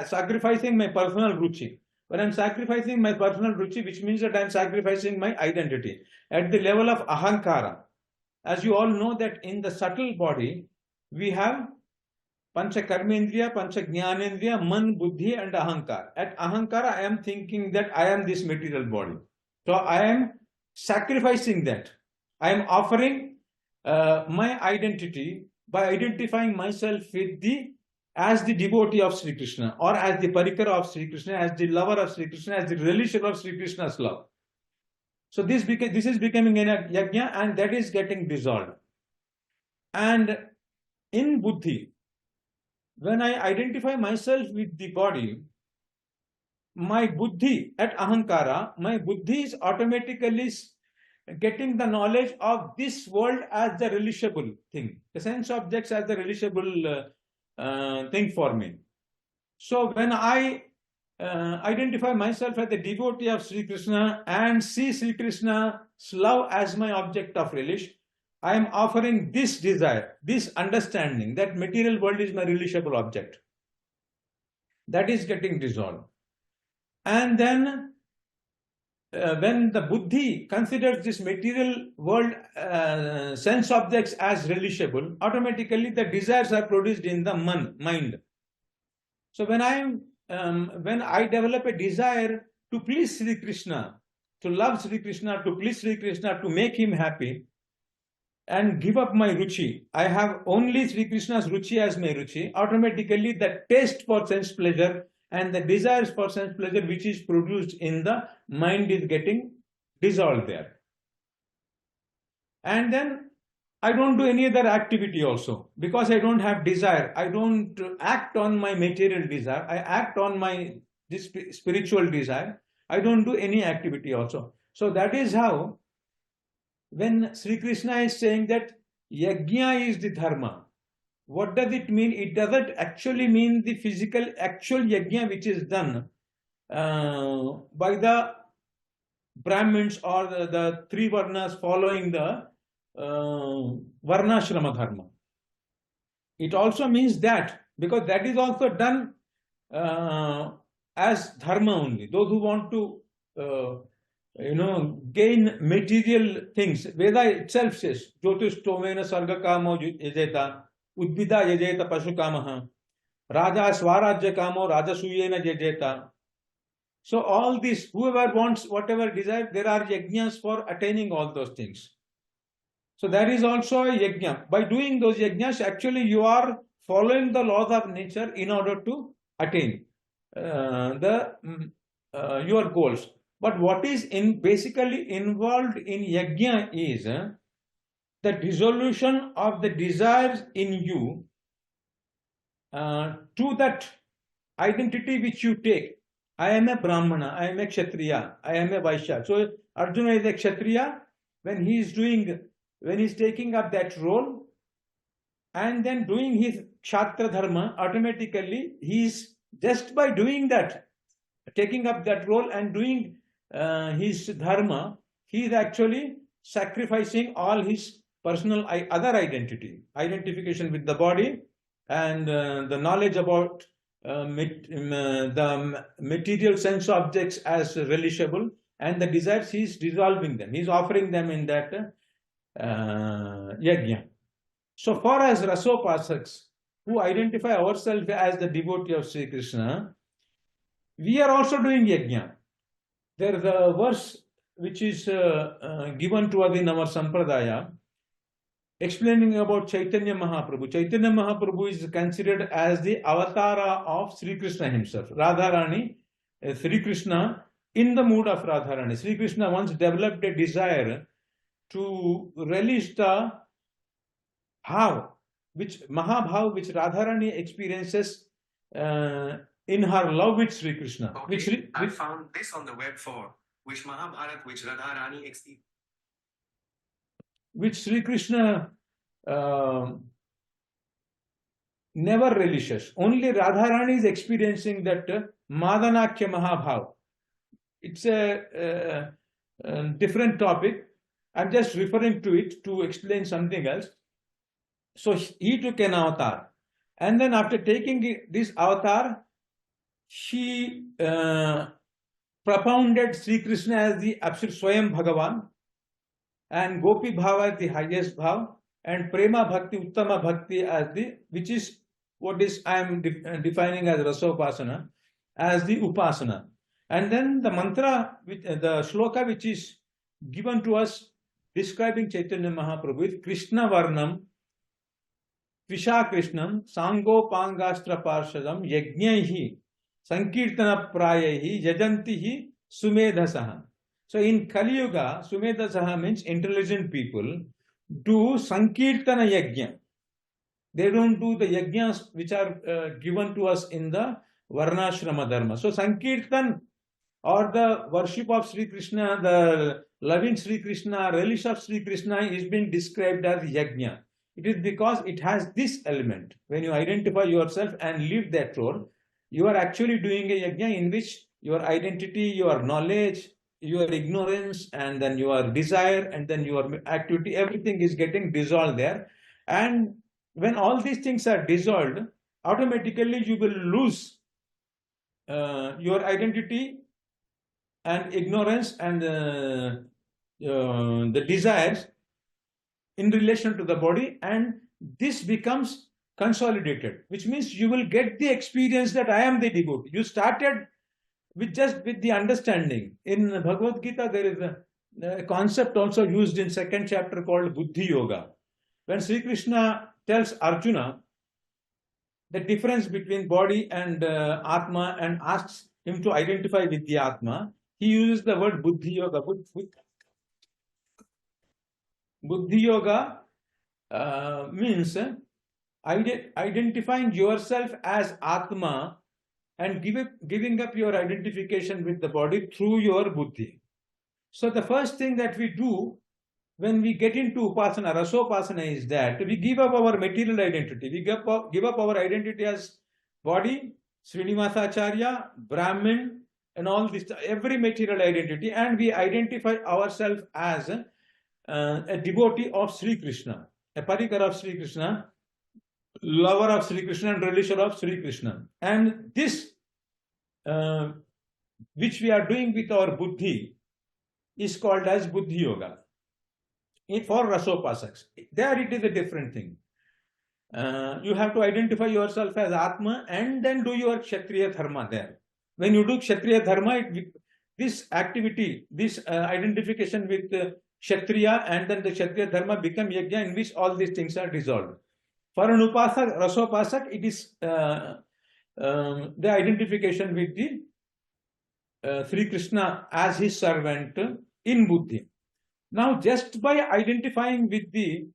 sacrificing my personal ruchi. When I'm sacrificing my personal ruchi, which means that I'm sacrificing my identity at the level of ahankara. As you all know that in the subtle body, we have Pancha Karmendriya, Pancha Jnanendriya, Man, Buddhi and Ahankar. At Ahankara, I am thinking that I am this material body. So I am sacrificing that. I am offering my identity by identifying myself with as the devotee of Sri Krishna, or as the parikara of Sri Krishna, as the lover of Sri Krishna, as the relation of Sri Krishna's love. So this is becoming a yajna, and that is getting dissolved. And in buddhi, when I identify myself with the body, my buddhi at ahankara, my buddhi is automatically getting the knowledge of this world as the relishable thing, the sense objects as the relishable thing for me. So when I identify myself as the devotee of Sri Krishna and see Sri Krishna's love as my object of relish, I am offering this desire, this understanding that material world is my relishable object. That is getting dissolved. And then when the buddhi considers this material world sense objects as relishable, automatically the desires are produced in the mind. So when I develop a desire to please Sri Krishna, to love Sri Krishna, to please Sri Krishna, to make him happy, and give up my ruchi, I have only Sri Krishna's ruchi as my ruchi, automatically the taste for sense pleasure and the desires for sense pleasure which is produced in the mind is getting dissolved there. And then I don't do any other activity also, because I don't have desire. I don't act on my material desire. I act on my this spiritual desire. I don't do any activity also. So that is how, when Sri Krishna is saying that yajna is the dharma, what does it mean? It doesn't actually mean the physical actual yajna which is done by the Brahmins or the three varnas following the varnashrama dharma. It also means that, because that is also done as dharma only. Those who want to gain material things. Veda itself says, Jyotish Tomena Sarga Kamo Yajeta, Udbida Yajeta Pashukamaha, Raja Swarajya Kamo Rajasuyena Yajeta. So all this, whoever wants whatever desire, there are yajnas for attaining all those things. So that is also a yajna. By doing those yajnas, actually you are following the laws of nature in order to attain your goals. But what is basically involved in yajna is the dissolution of the desires in you to that identity which you take. I am a Brahmana, I am a Kshatriya, I am a Vaishya. So Arjuna is a Kshatriya when he is taking up that role and then doing his Kshatra Dharma, automatically he is, just by doing that, taking up that role and doing his Dharma, he is actually sacrificing all his personal other identification with the body and the knowledge about the material sense objects as relishable, and the desires, he is dissolving them. He is offering them in that yajna. So far as Rasopasaks, who identify ourselves as the devotee of Sri Krishna, we are also doing yajna. There is a verse which is given to us in our sampradaya, explaining about Chaitanya Mahaprabhu. Chaitanya Mahaprabhu is considered as the avatara of Sri Krishna himself. Radharani, Sri Krishna, in the mood of Radharani. Sri Krishna once developed a desire to relish the bhav, Mahabhav, which Radharani experiences in her love with Sri Krishna. Okay, I found this on the web for which Mahabharat, which Radharani experiences. Which Sri Krishna never relishes. Only Radharani is experiencing that Madanakya Mahabhav. It's a different topic. I'm just referring to it to explain something else. So he took an avatar. And then after taking this avatar, she propounded Sri Krishna as the absolute Swayam Bhagavan, and Gopi Bhava is the highest Bhav, and Prema Bhakti, Uttama Bhakti as the, which is what is I am defining as Rasopasana, as the Upasana. And then the mantra, the shloka which is given to us describing Chaitanya Mahaprabhu with Krishna Varnam, Visha Krishnam, Sango Pangastra Parshadam, Yajnaihi, Sankirtana Prayahi, Yajantihi, Sumedhasaha. So in Kali Yuga, Sumedhasaha means intelligent people do Sankirtana Yajna. They don't do the yajnas which are given to us in the Varnashrama Dharma. So Sankirtan or the worship of Sri Krishna, the loving Sri Krishna, relish of Sri Krishna is being described as yajna. It is because it has this element. When you identify yourself and live that role, you are actually doing a yajna in which your identity, your knowledge, your ignorance, and then your desire, and then your activity, everything is getting dissolved there. And when all these things are dissolved, automatically you will lose your identity and ignorance and the desires in relation to the body, and this becomes consolidated, which means you will get the experience that I am the devotee. You started with the understanding. In Bhagavadgita, there is a concept also used in 2nd chapter called Buddhi Yoga. When Sri Krishna tells Arjuna the difference between body and Atma and asks him to identify with the Atma, he uses the word Buddhi Yoga. Buddhi Yoga means identifying yourself as Atma and giving up your identification with the body through your Buddhi. So the first thing that we do when we get into Upasana, Rasopasana, is that we give up our material identity. We give up our identity as body, Srinivasa Acharya, Brahmin, and all this, every material identity, and we identify ourselves as a devotee of Sri Krishna, a parikar of Sri Krishna, lover of Sri Krishna, and relisher of Sri Krishna. And this, which we are doing with our buddhi, is called as Buddhi Yoga. For Rasopasaks, there it is a different thing. You have to identify yourself as Atma and then do your Kshatriya Dharma there. When you do Kshatriya Dharma, this activity, this identification with Kshatriya and then the Kshatriya Dharma become Yajna, in which all these things are dissolved. For an Upasak, Rasopasak, it is the identification with the Sri Krishna as his servant in Buddhi. Now, just by identifying with the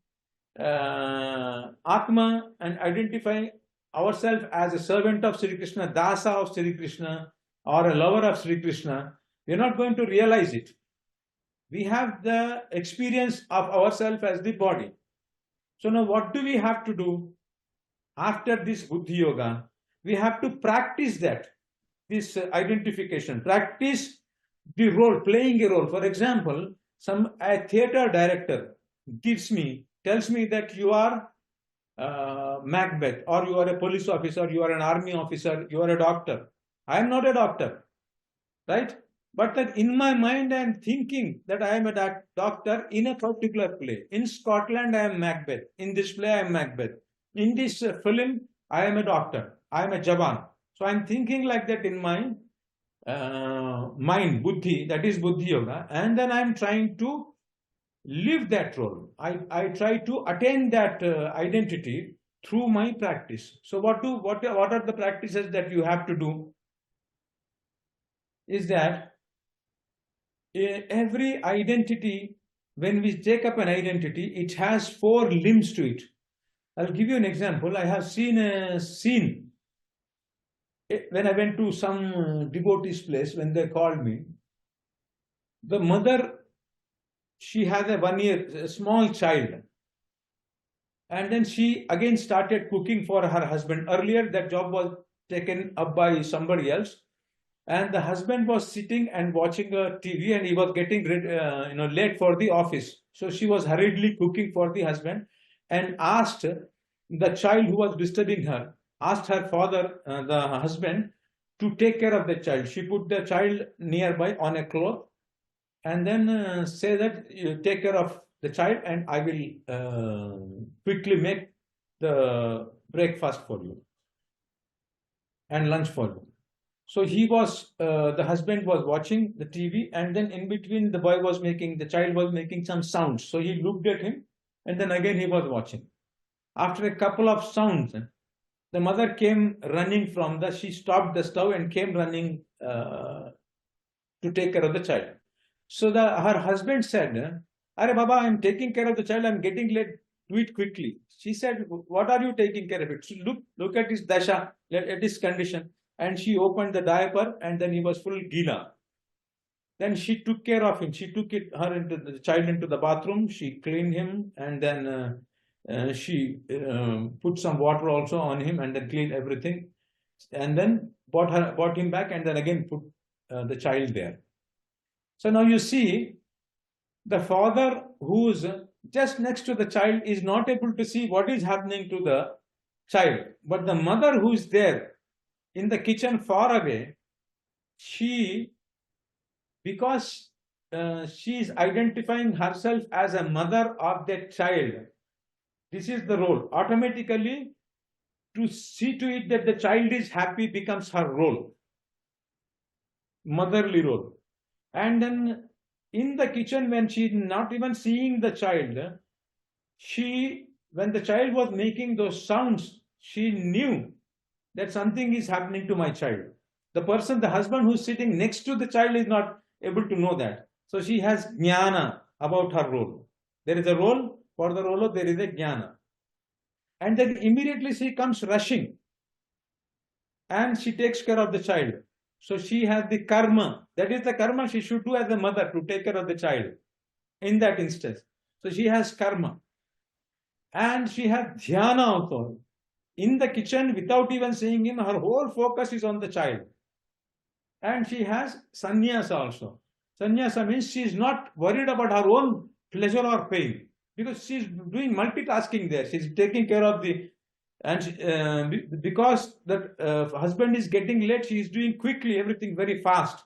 Atma and identifying ourselves as a servant of Sri Krishna, Dasa of Sri Krishna, or a lover of Sri Krishna, we are not going to realize it. We have the experience of ourselves as the body. So now what do we have to do after this Buddhi Yoga? We have to practice that, this identification, practice the role, playing a role. For example, a theater director tells me that you are Macbeth, or you are a police officer, you are an army officer, you are a doctor. I am not a doctor, right? But that in my mind I am thinking that I am a doctor in a particular play. In Scotland I am Macbeth. In this play I am Macbeth. In this film I am a doctor. I am a Jawan. So I am thinking like that in my mind, Buddhi, that is Buddhi Yoga, and then I am trying to live that role. I try to attain that identity through my practice. So what are the practices that you have to do? Is that every identity, when we take up an identity, it has 4 limbs to it. I'll give you an example. I have seen a scene when I went to some devotee's place. When they called me, the mother, she has a small child, and then she again started cooking for her husband. Earlier that job was taken up by somebody else, and the husband was sitting and watching a TV, and he was getting late for the office. So she was hurriedly cooking for the husband and asked the child who was disturbing her, asked her father, the husband, to take care of the child. She put the child nearby on a cloth and then say that you take care of the child and I will quickly make the breakfast for you and lunch for you. So the husband was watching the TV, and then in between the child was making some sounds. So he looked at him, and then again he was watching. After a couple of sounds, the mother came running she stopped the stove and came running to take care of the child. So her husband said, "Arey Baba, I'm taking care of the child, I'm getting late, do it quickly." She said, "What are you taking care of it?" So look at his dasha, at his condition. And she opened the diaper, and then he was full gila. Then she took care of him. She took the child into the bathroom. She cleaned him, and then she put some water also on him, and then cleaned everything, and then brought him back, and then again put the child there. So now you see, the father who's just next to the child is not able to see what is happening to the child, but the mother who's there in the kitchen far away, because she is identifying herself as a mother of that child, this is the role. Automatically, to see to it that the child is happy becomes her role, motherly role. And then in the kitchen, when she not even seeing the child, when the child was making those sounds, she knew that something is happening to my child. The husband who's sitting next to the child is not able to know that. So she has jnana about her role. There is a role, for the role there is a jnana. And then immediately she comes rushing and she takes care of the child. So she has the karma. That is the karma she should do as a mother, to take care of the child in that instance. So she has karma. And she has dhyana also. In the kitchen, without even seeing him, her whole focus is on the child. And she has sannyasa also. Sannyasa means she is not worried about her own pleasure or pain, because she is doing multitasking there. She is taking care of because the husband is getting late, she is doing quickly everything very fast.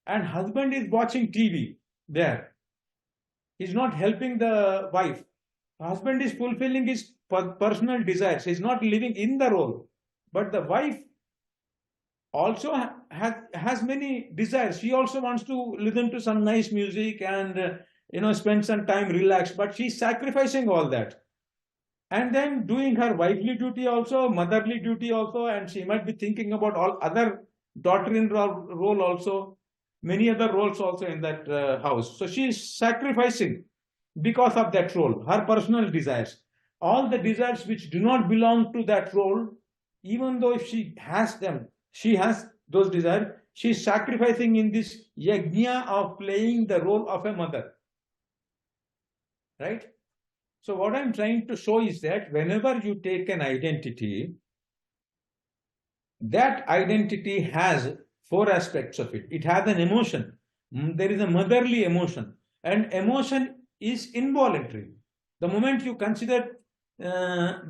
And husband is watching TV there. He's not helping the wife. Husband is fulfilling his personal desires. He's not living in the role. But the wife also has many desires. She also wants to listen to some nice music and spend some time relaxed. But she's sacrificing all that. And then doing her wifely duty also, motherly duty also, and she might be thinking about all other daughter-in-law role also, many other roles also in that house. So she is sacrificing because of that role, her personal desires. All the desires which do not belong to that role, even though if she has them, she has those desires, she is sacrificing in this yajna of playing the role of a mother. Right? So what I'm trying to show is that whenever you take an identity, that identity has four aspects of it. It has an emotion. There is a motherly emotion. And emotion is involuntary. The moment you consider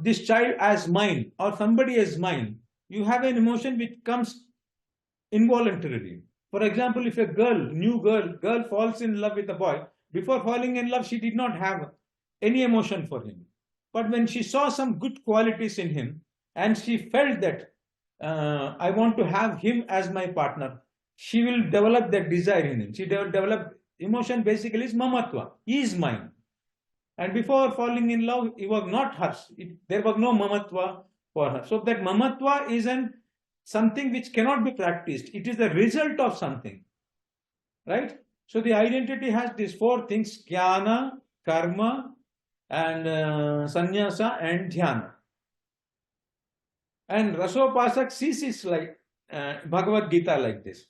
this child as mine or somebody as mine, you have an emotion which comes involuntarily. For example, if a new girl falls in love with a boy, before falling in love, she did not have any emotion for him. But when she saw some good qualities in him and she felt that I want to have him as my partner, she will develop that desire in him. She will develop emotion, basically is mamatva. He is mine. And before falling in love, he was not hers. There was no mamatva for her. So that mamatva is something which cannot be practiced. It is the result of something. Right? So the identity has these four things: jnana, karma, and sannyasa and dhyana. And Rasopasak sees it like Bhagavadgita like this.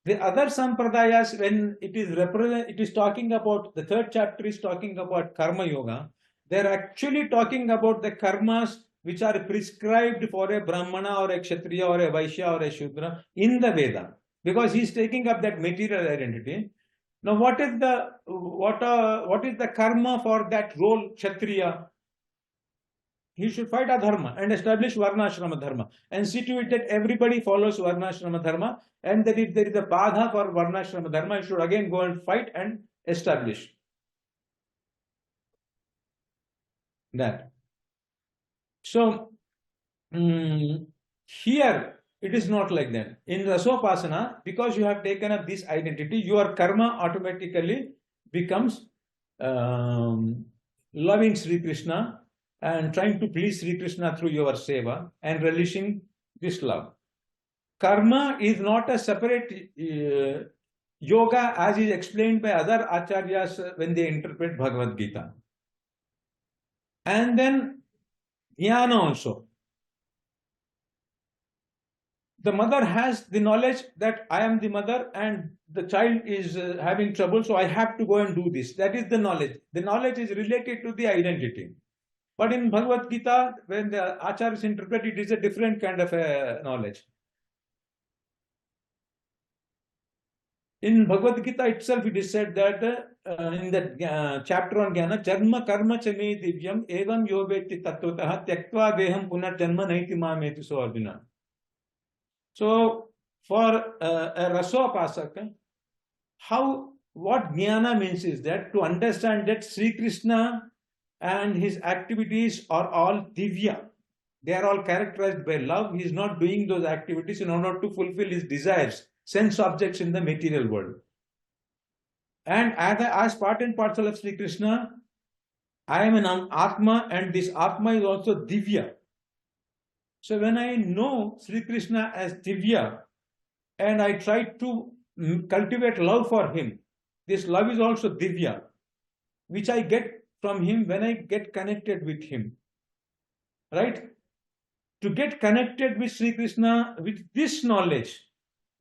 The other sampradayas, when it is talking about, the third chapter is talking about karma yoga. They're actually talking about the karmas which are prescribed for a brahmana or a kshatriya or a vaishya or a shudra in the Veda, because he's taking up that material identity. Now, what is the karma for that role kshatriya? He should fight adharma and establish varnashrama dharma and see to it that everybody follows varnashrama dharma, and that if there is a badha for varnashrama dharma, he should again go and fight and establish. that. So here it is not like that. In Rasopasana, because you have taken up this identity, your karma automatically becomes loving Sri Krishna and trying to please Sri Krishna through your seva and relishing this love. Karma is not a separate yoga as is explained by other acharyas when they interpret Bhagavadgita. And then jnana also. The mother has the knowledge that I am the mother and the child is having trouble, so I have to go and do this. That is the knowledge. The knowledge is related to the identity. But in Bhagavad Gita, when the acharyas interpret, it is a different kind of knowledge. In Bhagavad Gita itself, it is said that in the chapter on Jnana, Jarma karma chame divyam evam yobeti tattvataha tyaktva deham punarjanma naiti mameti so Arjuna. So, for a Rasopasaka, what jnana means is that to understand that Sri Krishna and his activities are all divya. They are all characterized by love. He is not doing those activities in order to fulfill his desires, sense objects in the material world. And as part and parcel of Sri Krishna, I am an Atma, and this Atma is also divya. So when I know Sri Krishna as divya and I try to cultivate love for him, this love is also divya, which I get from him when I get connected with him. Right? To get connected with Sri Krishna with this knowledge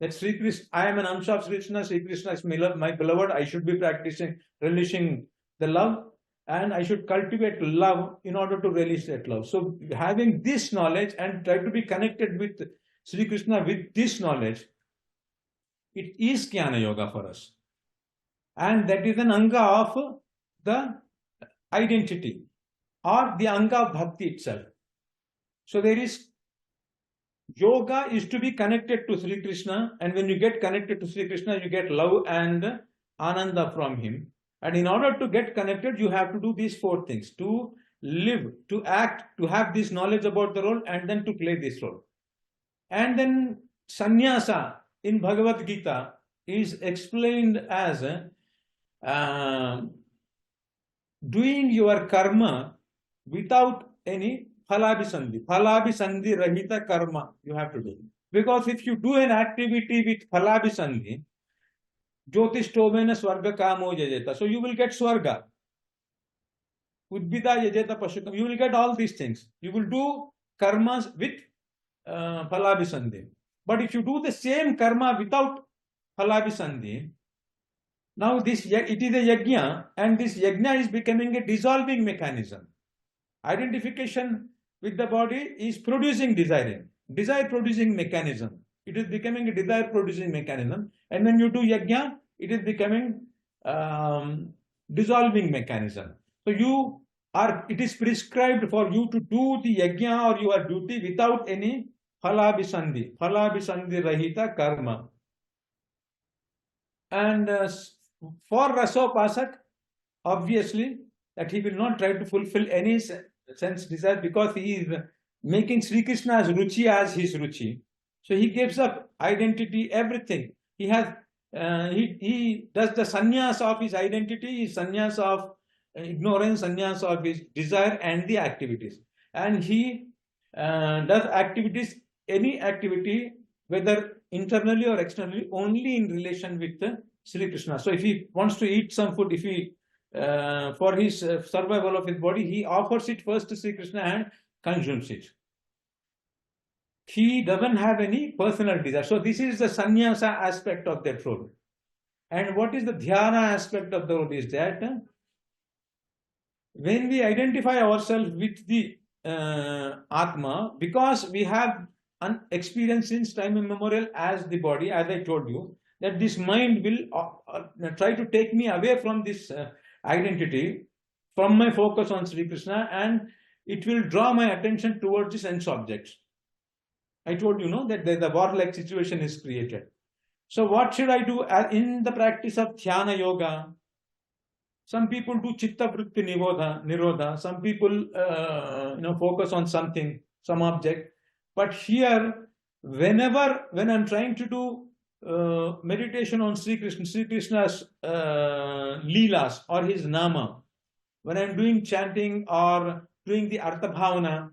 that Sri Krishna, I am an Amsha of Sri Krishna, Sri Krishna is my beloved, I should be practicing, relishing the love, and I should cultivate love in order to release that love. So having this knowledge and try to be connected with Sri Krishna with this knowledge, it is Jnana Yoga for us. And that is an anga of the identity or the anga of bhakti itself. So there is yoga is to be connected to Sri Krishna, and when you get connected to Sri Krishna, you get love and ananda from him. And in order to get connected, you have to do these four things: to live, to act, to have this knowledge about the role, and then to play this role. And then sannyasa in Bhagavad Gita is explained as doing your karma without any phalabhisandhi. Phalabhisandhi rahita karma you have to do. Because if you do an activity with phalabhisandhi, Jyotishtobena swarga kamo yajeta. So you will get swarga. Udbita yajeta pashukam. You will get all these things. You will do karmas with phalabhisandhi. But if you do the same karma without phalabhisandhi, now it is a yajna, and this yajna is becoming a dissolving mechanism. Identification with the body is producing desire producing mechanism. It is becoming a desire producing mechanism, and when you do yajna, it is becoming dissolving mechanism. So it is prescribed for you to do the yajna or your duty without any phalabhisandhi rahita karma. And for Rasopasak, obviously, that he will not try to fulfill any sense desire, because he is making Sri Krishna's ruchi as his ruchi. So he gives up identity, everything. He has, he does the sannyas of his identity, sannyas of ignorance, sannyas of his desire and the activities. And he does activities, any activity, whether internally or externally, only in relation with Sri Krishna. So if he wants to eat some food, if he for his survival of his body, he offers it first to Sri Krishna and consumes it. He doesn't have any personal desire. So this is the sannyasa aspect of that role. And what is the dhyana aspect of the role is that when we identify ourselves with the Atma, because we have an experience since time immemorial as the body, as I told you, that this mind will try to take me away from this identity, from my focus on Sri Krishna, and it will draw my attention towards the sense objects. I told you, that the war-like situation is created. So what should I do in the practice of Dhyana Yoga? Some people do chitta vritti nirodha. Some people, focus on something, some object. But here, when I'm trying to do meditation on Sri Krishna's leelas or his nama, when I'm doing chanting or doing the Artha Bhavana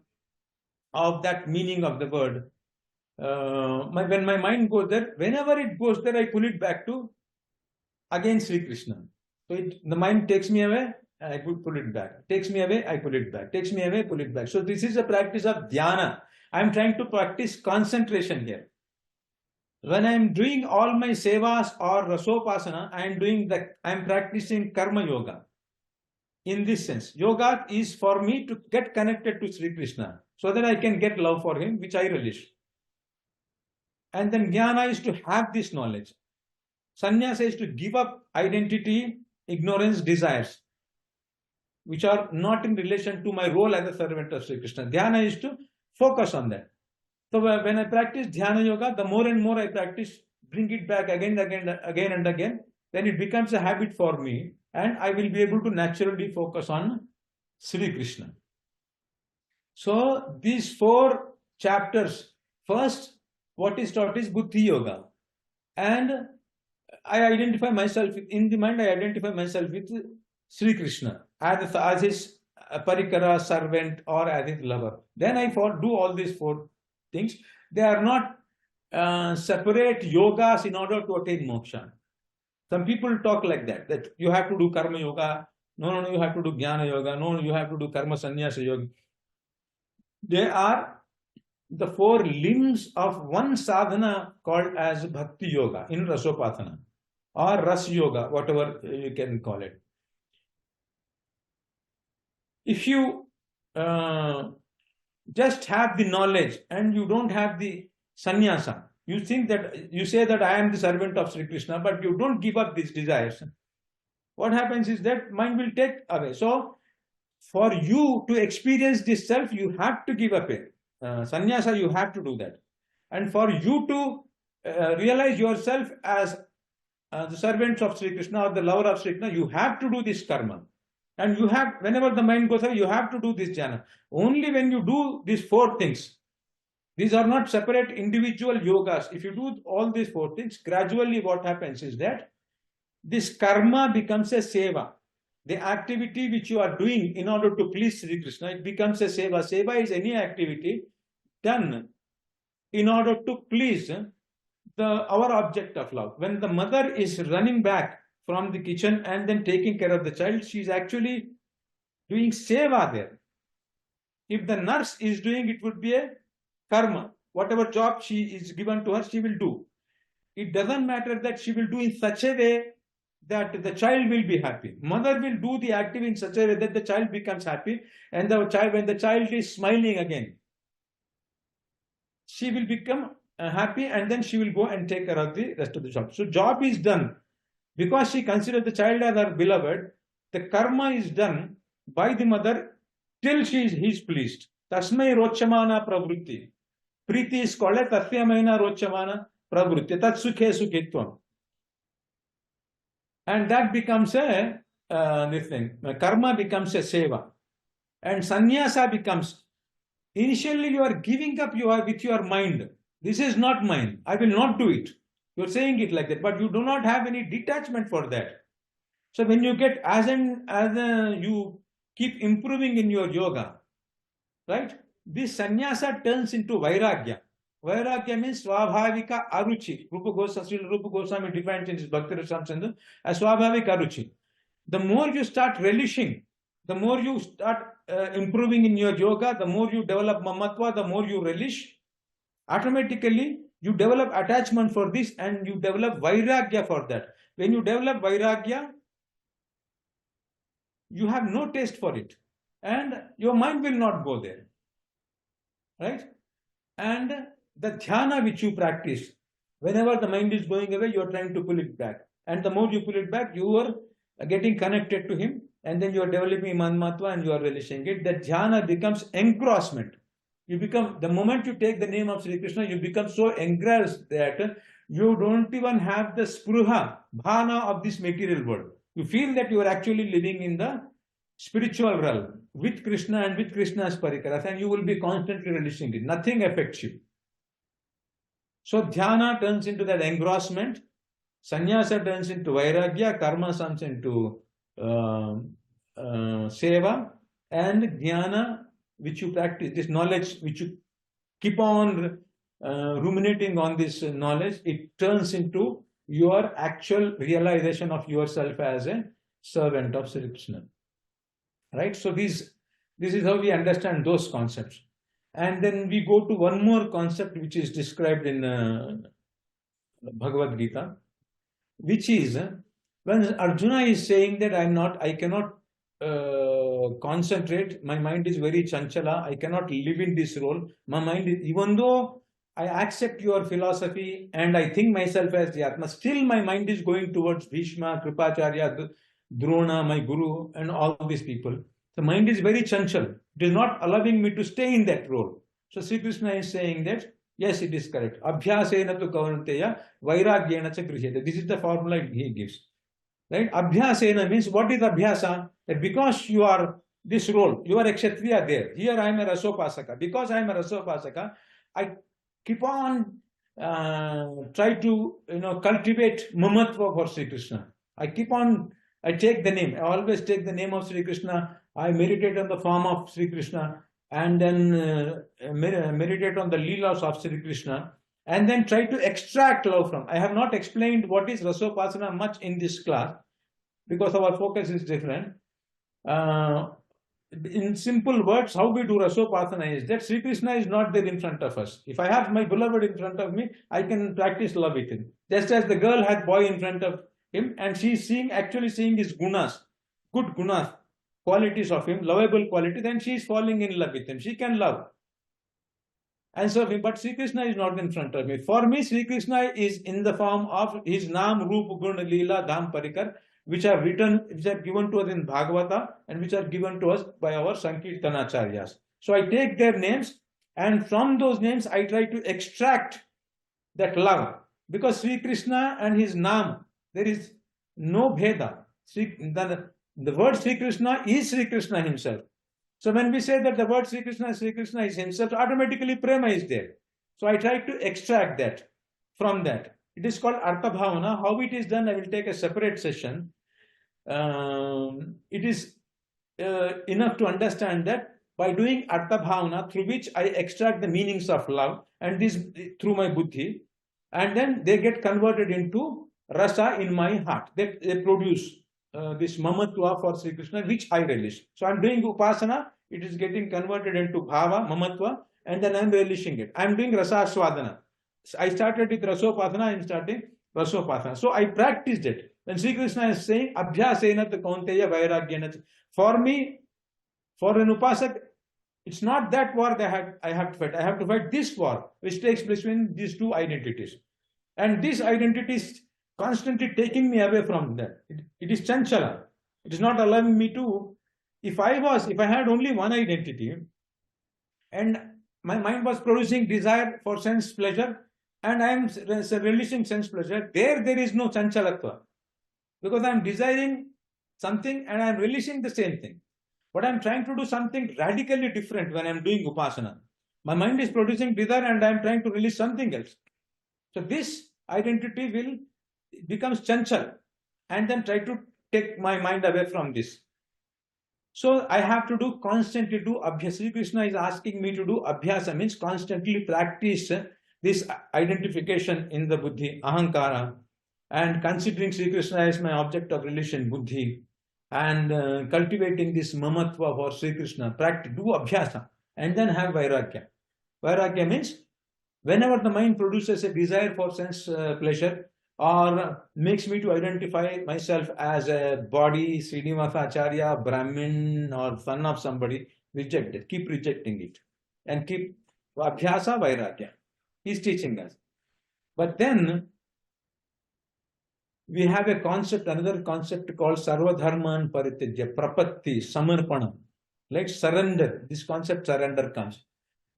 of that meaning of the word, when my mind goes there, whenever it goes there, I pull it back to again Sri Krishna. So the mind takes me away, I pull it back. Takes me away, I pull it back. Takes me away, pull it back. So this is a practice of dhyana. I'm trying to practice concentration here. When I'm doing all my sevas or rasopasana, I'm practicing karma yoga. In this sense, yoga is for me to get connected to Sri Krishna so that I can get love for him, which I relish. And then jnana is to have this knowledge. Sannyasa is to give up identity, ignorance, desires, which are not in relation to my role as a servant of Sri Krishna. Dhyana is to focus on that. So when I practice dhyana yoga, the more and more I practice, bring it back again and again, then it becomes a habit for me, and I will be able to naturally focus on Sri Krishna. So these 4 chapters, first, what is taught is Buddhi Yoga. And I identify myself, in the mind I identify myself with Sri Krishna as his parikara, servant, or as his lover. Then I do all these 4 things. They are not separate yogas in order to attain moksha. Some people talk like that you have to do karma yoga. No, you have to do jnana yoga. No, you have to do karma sannyasa yoga. They are the 4 limbs of one sadhana called as bhakti yoga in Rasopasana or Ras yoga, whatever you can call it. If you just have the knowledge and you don't have the sannyasa, you say that I am the servant of Sri Krishna, but you don't give up these desires. What happens is that mind will take away. So, for you to experience this self, you have to give up it. Sannyasa, you have to do that. And for you to realize yourself as the servants of Sri Krishna or the lover of Sri Krishna, you have to do this karma. And you have, whenever the mind goes away, you have to do this jhana. Only when you do these 4 things, these are not separate individual yogas. If you do all these 4 things, gradually what happens is that this karma becomes a seva. The activity which you are doing in order to please Sri Krishna, it becomes a seva. Seva is any activity done in order to please our object of love. When the mother is running back from the kitchen and then taking care of the child, she is actually doing seva there. If the nurse is doing, it would be a karma. Whatever job she is given to her, she will do. It doesn't matter that she will do in such a way that the child will be happy. Mother will do the activity in such a way that the child becomes happy, and when the child is smiling again, she will become happy, and then she will go and take care of the rest of the job. So job is done because she considers the child as her beloved. The karma is done by the mother till he is pleased. Tasmai rochamana pravrutti. Priti is called tasyamaina rochamana pravrutti. Tat sukhe sukhitvam. And that becomes a this thing. Karma becomes a seva. And sannyasa becomes, initially you are giving up with your mind. This is not mine. I will not do it. You're saying it like that, but you do not have any detachment for that. So when you get you keep improving in your yoga, right? This sannyasa turns into vairagya. Vairagya means swabhavika aruchi. Sri Rupa Goswami defines in his Bhakti Rasamrita as swabhavika aruchi. The more you start relishing, the more you start improving in your yoga, the more you develop mamatva, the more you relish, automatically you develop attachment for this and you develop vairagya for that. When you develop vairagya, you have no taste for it and your mind will not go there. Right? And the dhyana which you practice, whenever the mind is going away, you are trying to pull it back. And the more you pull it back, you are getting connected to him, and then you are developing manmatva and you are relishing it. That dhyana becomes engrossment. You become, the moment you take the name of Sri Krishna, you become so engrossed that you don't even have the spruha, bhana of this material world. You feel that you are actually living in the spiritual realm with Krishna and with Krishna's parikaras, and you will be constantly relishing it. Nothing affects you. So dhyana turns into that engrossment, sannyasa turns into vairagya, karma turns into seva, and jnana, which you practice, this knowledge which you keep on ruminating on this knowledge, it turns into your actual realization of yourself as a servant of Sri Krishna. Right? So this is how we understand those concepts. And then we go to one more concept which is described in Bhagavadgita, which is when Arjuna is saying that I cannot concentrate, my mind is very chanchala, I cannot live in this role. My mind is, even though I accept your philosophy and I think myself as the Atma, still my mind is going towards Bhishma, Kripacharya, Drona, my Guru, and all these people. The mind is very chanchal. It is not allowing me to stay in that role. So Sri Krishna is saying that, yes, it is correct. Abhyasena tu kavanteya, vairagyena cha griheta. This is the formula he gives. Right? Abhyasena means, what is abhyasa? That because you are this role, you are a kshatriya there. Here I am a rasopasaka. Because I am a rasopasaka, I keep on try to cultivate mamatva for Sri Krishna. I take the name. I always take the name of Sri Krishna. I meditate on the form of Sri Krishna, and then meditate on the leelas of Sri Krishna, and then try to extract love from. I have not explained what is Rasopasana much in this class because our focus is different. In simple words, how we do Rasopasana is that Sri Krishna is not there in front of us. If I have my beloved in front of me, I can practice love with him. Just as the girl had boy in front of him, and she is actually seeing his gunas, good gunas, qualities of him, lovable quality, then she is falling in love with him. She can love and serve him, but Sri Krishna is not in front of me. For me, Sri Krishna is in the form of his Nam, Roop, Gun, Leela, Dham, Parikar, which are given to us in Bhagavata and which are given to us by our Sankirtanacharyas. So I take their names, and from those names I try to extract that love, because Sri Krishna and his Nam, there is no bheda. The word Sri Krishna is Sri Krishna himself. So when we say that the word Sri Krishna is himself, automatically Prema is there. So I try to extract that from that. It is called Artha Bhavana. How it is done, I will take a separate session. It is enough to understand that by doing Artha Bhavana, through which I extract the meanings of love, and this through my buddhi, and then they get converted into Rasa in my heart. They produce this mamatva for Sri Krishna, which I relish. So I am doing upasana, it is getting converted into bhava, mamatva, and then I am relishing it. I am doing rasaswadana. I started with rasopasana, I am starting rasopasana. So I practiced it. When Sri Krishna is saying, abhyasena tu kaunteya vairagyena. For me, for an upasak, it's not that war that I have to fight. I have to fight this war, which takes place between these two identities. And this identity is constantly taking me away from that. It is chanchala. It is not allowing me to. If I had only one identity, and my mind was producing desire for sense pleasure, and I am relishing sense pleasure, there is no chanchalatva. Because I am desiring something and I am relishing the same thing. But I am trying to do something radically different when I am doing upasana. My mind is producing desire and I am trying to release something else. So this identity becomes chanchal, and then try to take my mind away from this. So I have to constantly do abhyasa. Sri Krishna is asking me to do abhyasa, means constantly practice this identification in the buddhi, ahankara, and considering Sri Krishna as my object of relation, buddhi, and cultivating this mamatva for Sri Krishna. Practice, do abhyasa, and then have vairagya. Vairagya means whenever the mind produces a desire for sense pleasure, or makes me to identify myself as a body, Srinivasa, Acharya, Brahmin, or son of somebody, reject it. Keep rejecting it. And keep abhyasa, vairagya. He's teaching us. But then we have another concept called sarvadharman paritijya, prapatti, samarpana. Like surrender. This concept surrender comes.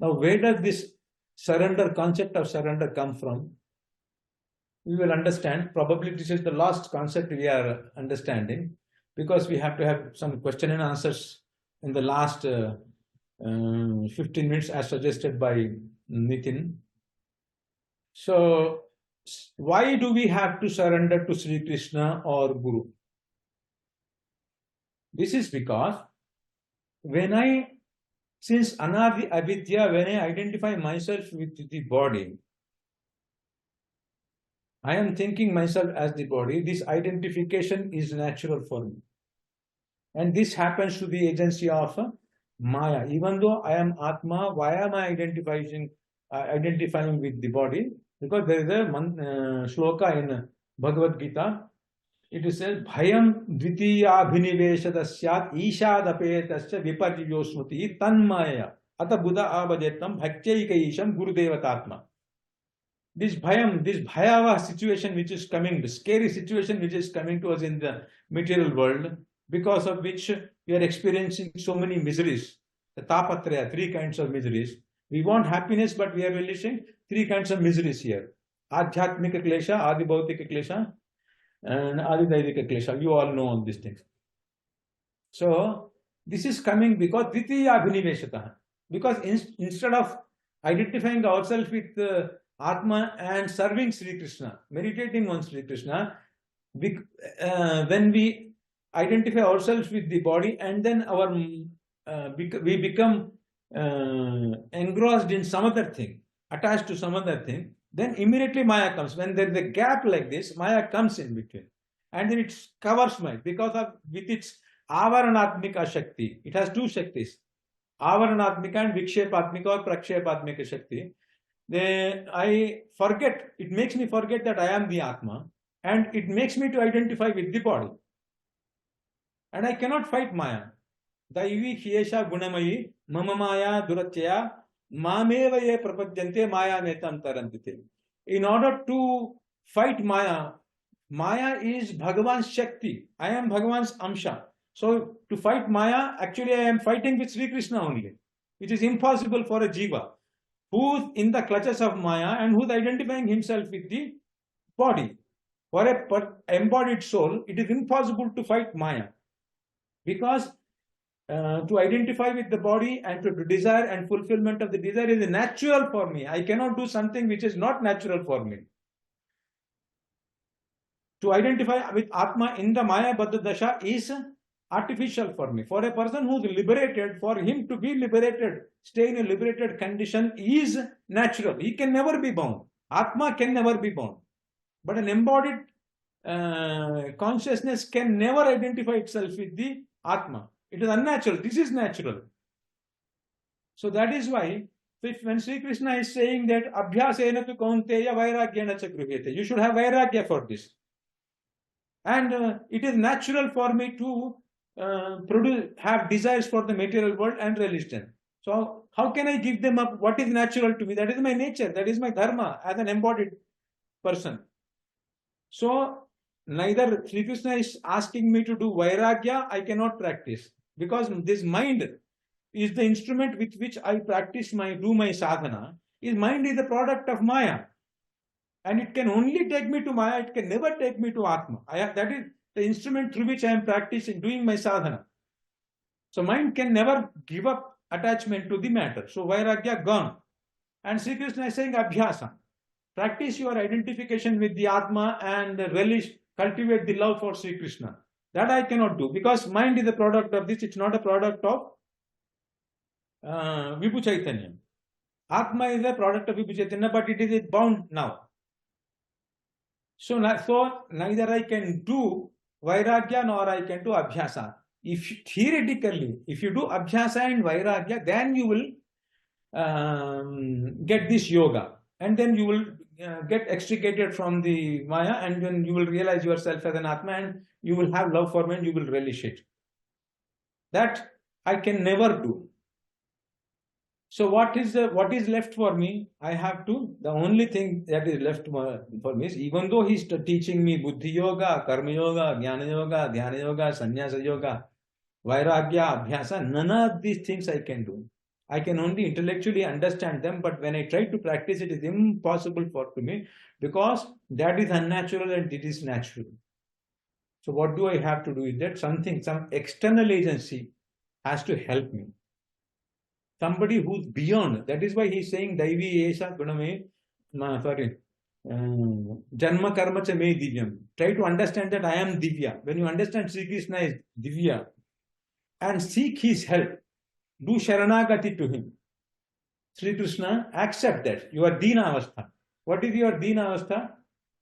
Now, where does this concept of surrender come from? we will understand. Probably this is the last concept we are understanding, because we have to have some question and answers in the last 15 minutes as suggested by Nitin. So, why do we have to surrender to Sri Krishna or Guru? This is because since Anadi Avidya, when I identify myself with the body, I am thinking myself as the body, this identification is natural for me. And this happens through the agency of Maya. Even though I am Atma, why am I identifying with the body? Because there is a shloka in Bhagavadgita. It says, Bhayam dvitiya abhiniveshata syat ishadapetasya viparjyosmati tanmaya ata buddha avajetam bhaktyayika isham gurudevatatma. This bhayam, this bhayava situation which is coming, the scary situation which is coming to us in the material world, because of which we are experiencing so many miseries, the tapatraya, 3 kinds of miseries. We want happiness, but we are relishing 3 kinds of miseries here. Adhyatmika klesha, adibhautika klesha, and adidaivika klesha. You all know all these things. So, this is coming because dvitiya abhiniveshata. Because instead of identifying ourselves with Atma and serving Sri Krishna, meditating on Sri Krishna, when we identify ourselves with the body and then we become engrossed in some other thing, attached to some other thing, then immediately Maya comes. When there is a gap like this, Maya comes in between. And then it covers mind with its avaranatmika shakti. It has 2 shaktis, avaranatmika and vikshepatmika or prakshepatmika shakti. I forget, it makes me forget that I am the Atma, and it makes me to identify with the body. And I cannot fight Maya. Daivi Hiesha Gunamayi Mama Maya Duratyaya Mameva ye prapadyante Maya netam tarantite. In order to fight Maya, Maya is Bhagavan's Shakti. I am Bhagavan's Amsha. So to fight Maya, actually I am fighting with Sri Krishna only, which is impossible for a jiva who is in the clutches of Maya and who is identifying himself with the body. For an embodied soul, it is impossible to fight Maya. Because to identify with the body and to desire and fulfillment of the desire is natural for me. I cannot do something which is not natural for me. To identify with Atma in the Maya Baddha Dasha is artificial for me. For a person who is liberated, for him to be liberated, stay in a liberated condition is natural. He can never be bound. Atma can never be bound. But an embodied consciousness can never identify itself with the Atma. It is unnatural. This is natural. So that is why when Sri Krishna is saying that Abhyasena tu kaunteya vairagyena cha gruhyate, you should have vairagya for this. And it is natural for me to have desires for the material world and religion. So how can I give them up? What is natural to me? That is my nature. That is my dharma as an embodied person. So neither Sri Krishna is asking me to do vairagya, I cannot practice. Because this mind is the instrument with which I practice do my sadhana. Mind is the product of Maya. And it can only take me to Maya, it can never take me to Atma. That is the instrument through which I am practicing, doing my sadhana. So mind can never give up attachment to the matter. So vairagya gone. And Sri Krishna is saying abhyasa. Practice your identification with the Atma and relish, cultivate the love for Sri Krishna. That I cannot do because mind is the product of this. It's not a product of Vibhu Chaitanya. Atma is a product of Vibhu Chaitanya, but it is bound now. So neither I can do vairagya nor I can do abhyasa. Theoretically, if you do abhyasa and vairagya, then you will get this yoga. And then you will get extricated from the Maya, and then you will realize yourself as an Atma and you will have love for me and you will relish it. That I can never do. So what is left for me? I have to, the only thing that is left for me is, even though he is teaching me Buddhi Yoga, Karma Yoga, Jnana Yoga, Dhyana Yoga, Sannyasa Yoga, Vairagya, Abhyasa, none of these things I can do. I can only intellectually understand them, but when I try to practice it is impossible for me, because that is unnatural and it is natural. So what do I have to do? Is that some external agency has to help me. Somebody who's beyond. That is why he's saying Daivi Esha Guname, Janma Karma Cha Me Divyam. Try to understand that I am Divya. When you understand Sri Krishna is Divya and seek his help, do Sharanagati to him. Sri Krishna, accept that. You are Dina Avastha. What is your Dina Avastha?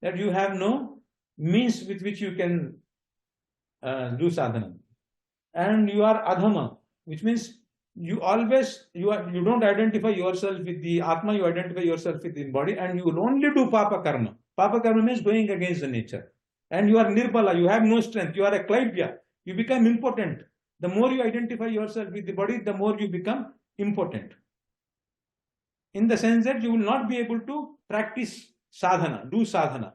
That you have no means with which you can do sadhana. And you are Adhama, which means you don't identify yourself with the Atma, you identify yourself with the body, and you will only do Papa Karma. Papa Karma means going against the nature. And you are Nirbala, you have no strength, you are a Klaibya, you become impotent. The more you identify yourself with the body, the more you become impotent. In the sense that you will not be able to practice sadhana, do sadhana.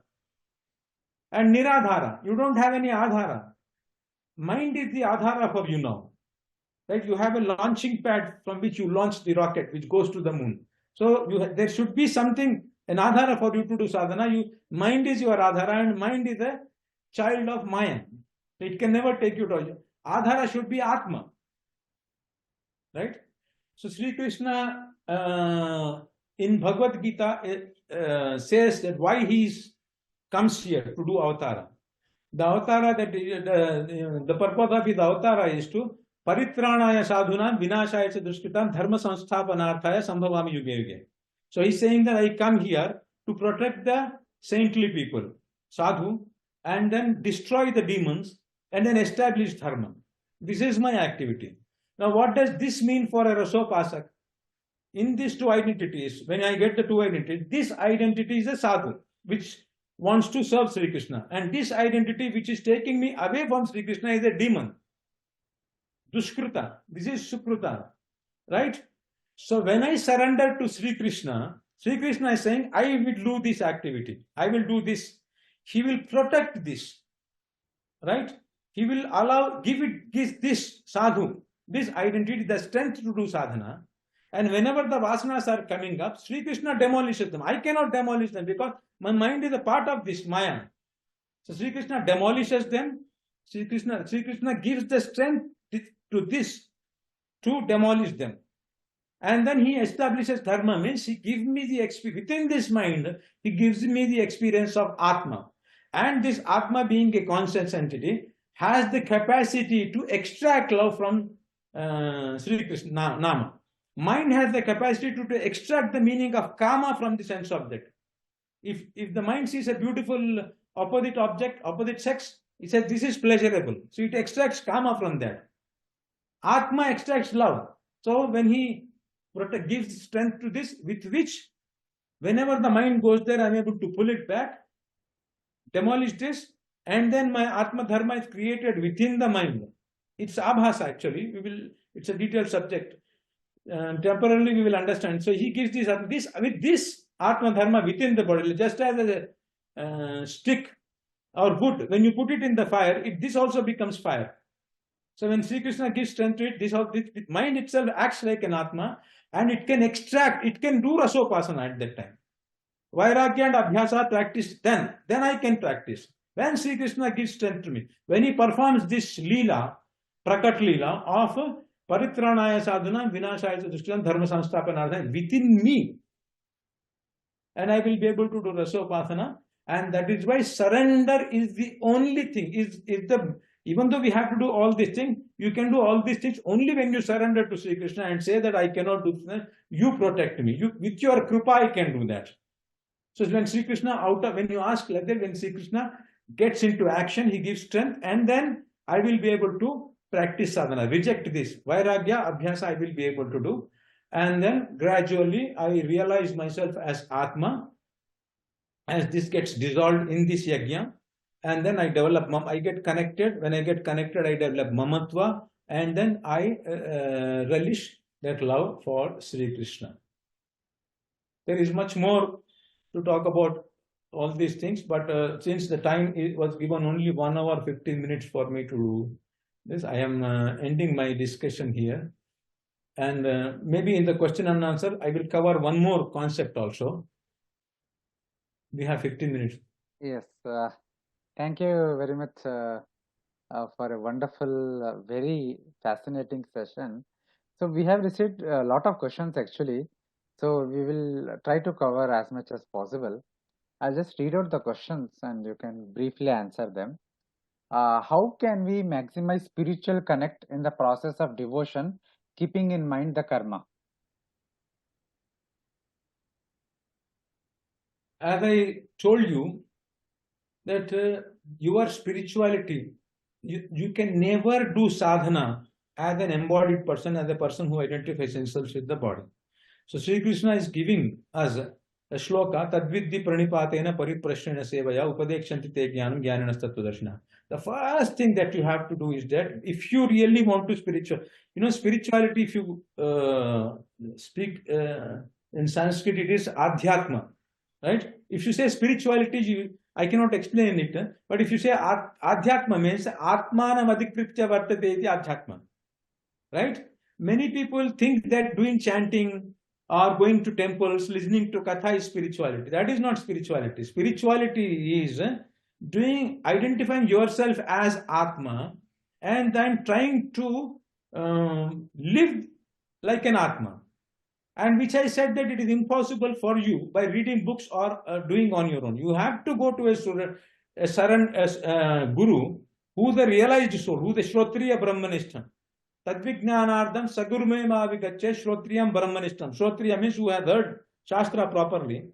And Niradhara, you don't have any Adhara. Mind is the Adhara for you now. Right? You have a launching pad from which you launch the rocket, which goes to the moon. So there should be something, an Adhara for you to do sadhana. Mind is your Adhara, and mind is a child of Maya. It can never take you to Adhara should be Atma. Right? So Sri Krishna in Bhagavadgita says that why he comes here to do avatara. The avatara, the purpose of his avatara is to Paritranaya sadhunam vinashaya dushkritam dharma samsthapanarthaya sambhavami yuge yuge. So he's saying that I come here to protect the saintly people, sadhu, and then destroy the demons, and then establish dharma. This is my activity. Now, what does this mean for a Rasopasak? In these two identities, when I get the two identities, this identity is a sadhu, which wants to serve Sri Krishna. And this identity, which is taking me away from Sri Krishna, is a demon. Dushkruta. This is Sukruta. Right? So when I surrender to Sri Krishna is saying, I will do this activity. I will do this. He will protect this. Right? He will give this sadhu, this identity, the strength to do sadhana. And whenever the vasanas are coming up, Sri Krishna demolishes them. I cannot demolish them because my mind is a part of this Maya. So Sri Krishna demolishes them. Sri Krishna gives the strength to this to demolish them. And then he establishes dharma, means he gives me the experience. Within this mind, he gives me the experience of Atma. And this Atma, being a conscious entity, has the capacity to extract love from Sri Krishna Nama. Mind has the capacity to extract the meaning of kama from the sense object. If the mind sees a beautiful opposite object, opposite sex, it says this is pleasurable. So it extracts kama from that. Atma extracts love. So when he gives strength to this, with which whenever the mind goes there, I'm able to pull it back, demolish this, and then my Atma Dharma is created within the mind. It's abhasa actually. It's a detailed subject. Temporarily we will understand. So he gives this with this Atma Dharma within the body, just as a stick or wood. When you put it in the fire, this also becomes fire. So when Sri Krishna gives strength to it, this mind itself acts like an Atma, and it can extract, it can do Rasopasana at that time. Vairagya and Abhyasa practice, then I can practice. When Sri Krishna gives strength to me, when he performs this Leela, Prakat Leela of Paritranaya sadhana vinashaya dushkritam dharma samsthapanarthaya within me, and I will be able to do Rasopasana, and that is why surrender is the only thing. Even though we have to do all these things, you can do all these things only when you surrender to Sri Krishna and say that I cannot do this. You protect me. With your kripa, I can do that. So when Sri Krishna when you ask like that, when Sri Krishna gets into action, he gives strength, and then I will be able to practice sadhana. Reject this. Vairagya, Abhyasa, I will be able to do. And then gradually I realize myself as Atma, as this gets dissolved in this yajna. And then I develop, I get connected. When I get connected, I develop mamatva, and then I relish that love for Sri Krishna. There is much more to talk about all these things, but since the time was given only 1 hour 15 minutes for me to do this, I am ending my discussion here. And maybe in the question and answer, I will cover one more concept also. We have 15 minutes. Yes, thank you very much for a wonderful, very fascinating session. So we have received a lot of questions actually. So we will try to cover as much as possible. I'll just read out the questions and you can briefly answer them. How can we maximize spiritual connect in the process of devotion, keeping in mind the karma? As I told you, that your spirituality, you can never do sadhana as an embodied person, as a person who identifies himself with the body. So Sri Krishna is giving us a shloka, Tadvidhi pranipatena pariprashrena sevaya upadekshanti te jnanam jnananastatvadarshana. The first thing that you have to do is that if you really want to spirituality, if you speak in Sanskrit, it is adhyatma, right? If you say spirituality, I cannot explain it, but if you say adhyatma means atmanam adhikritya vartate iti adhyatma, right? Many people think that doing chanting or going to temples, listening to katha is spirituality. That is not spirituality. Spirituality is identifying yourself as Atma and then trying to live like an Atma. And which I said that it is impossible for you by reading books or doing on your own. You have to go to a guru who the realized soul, who the Shrotriya Brahmanishta. Tadvijnanardam sagurme mavigacche Shrotriyam Brahmanishtam. Shrotriya means who has heard Shastra properly,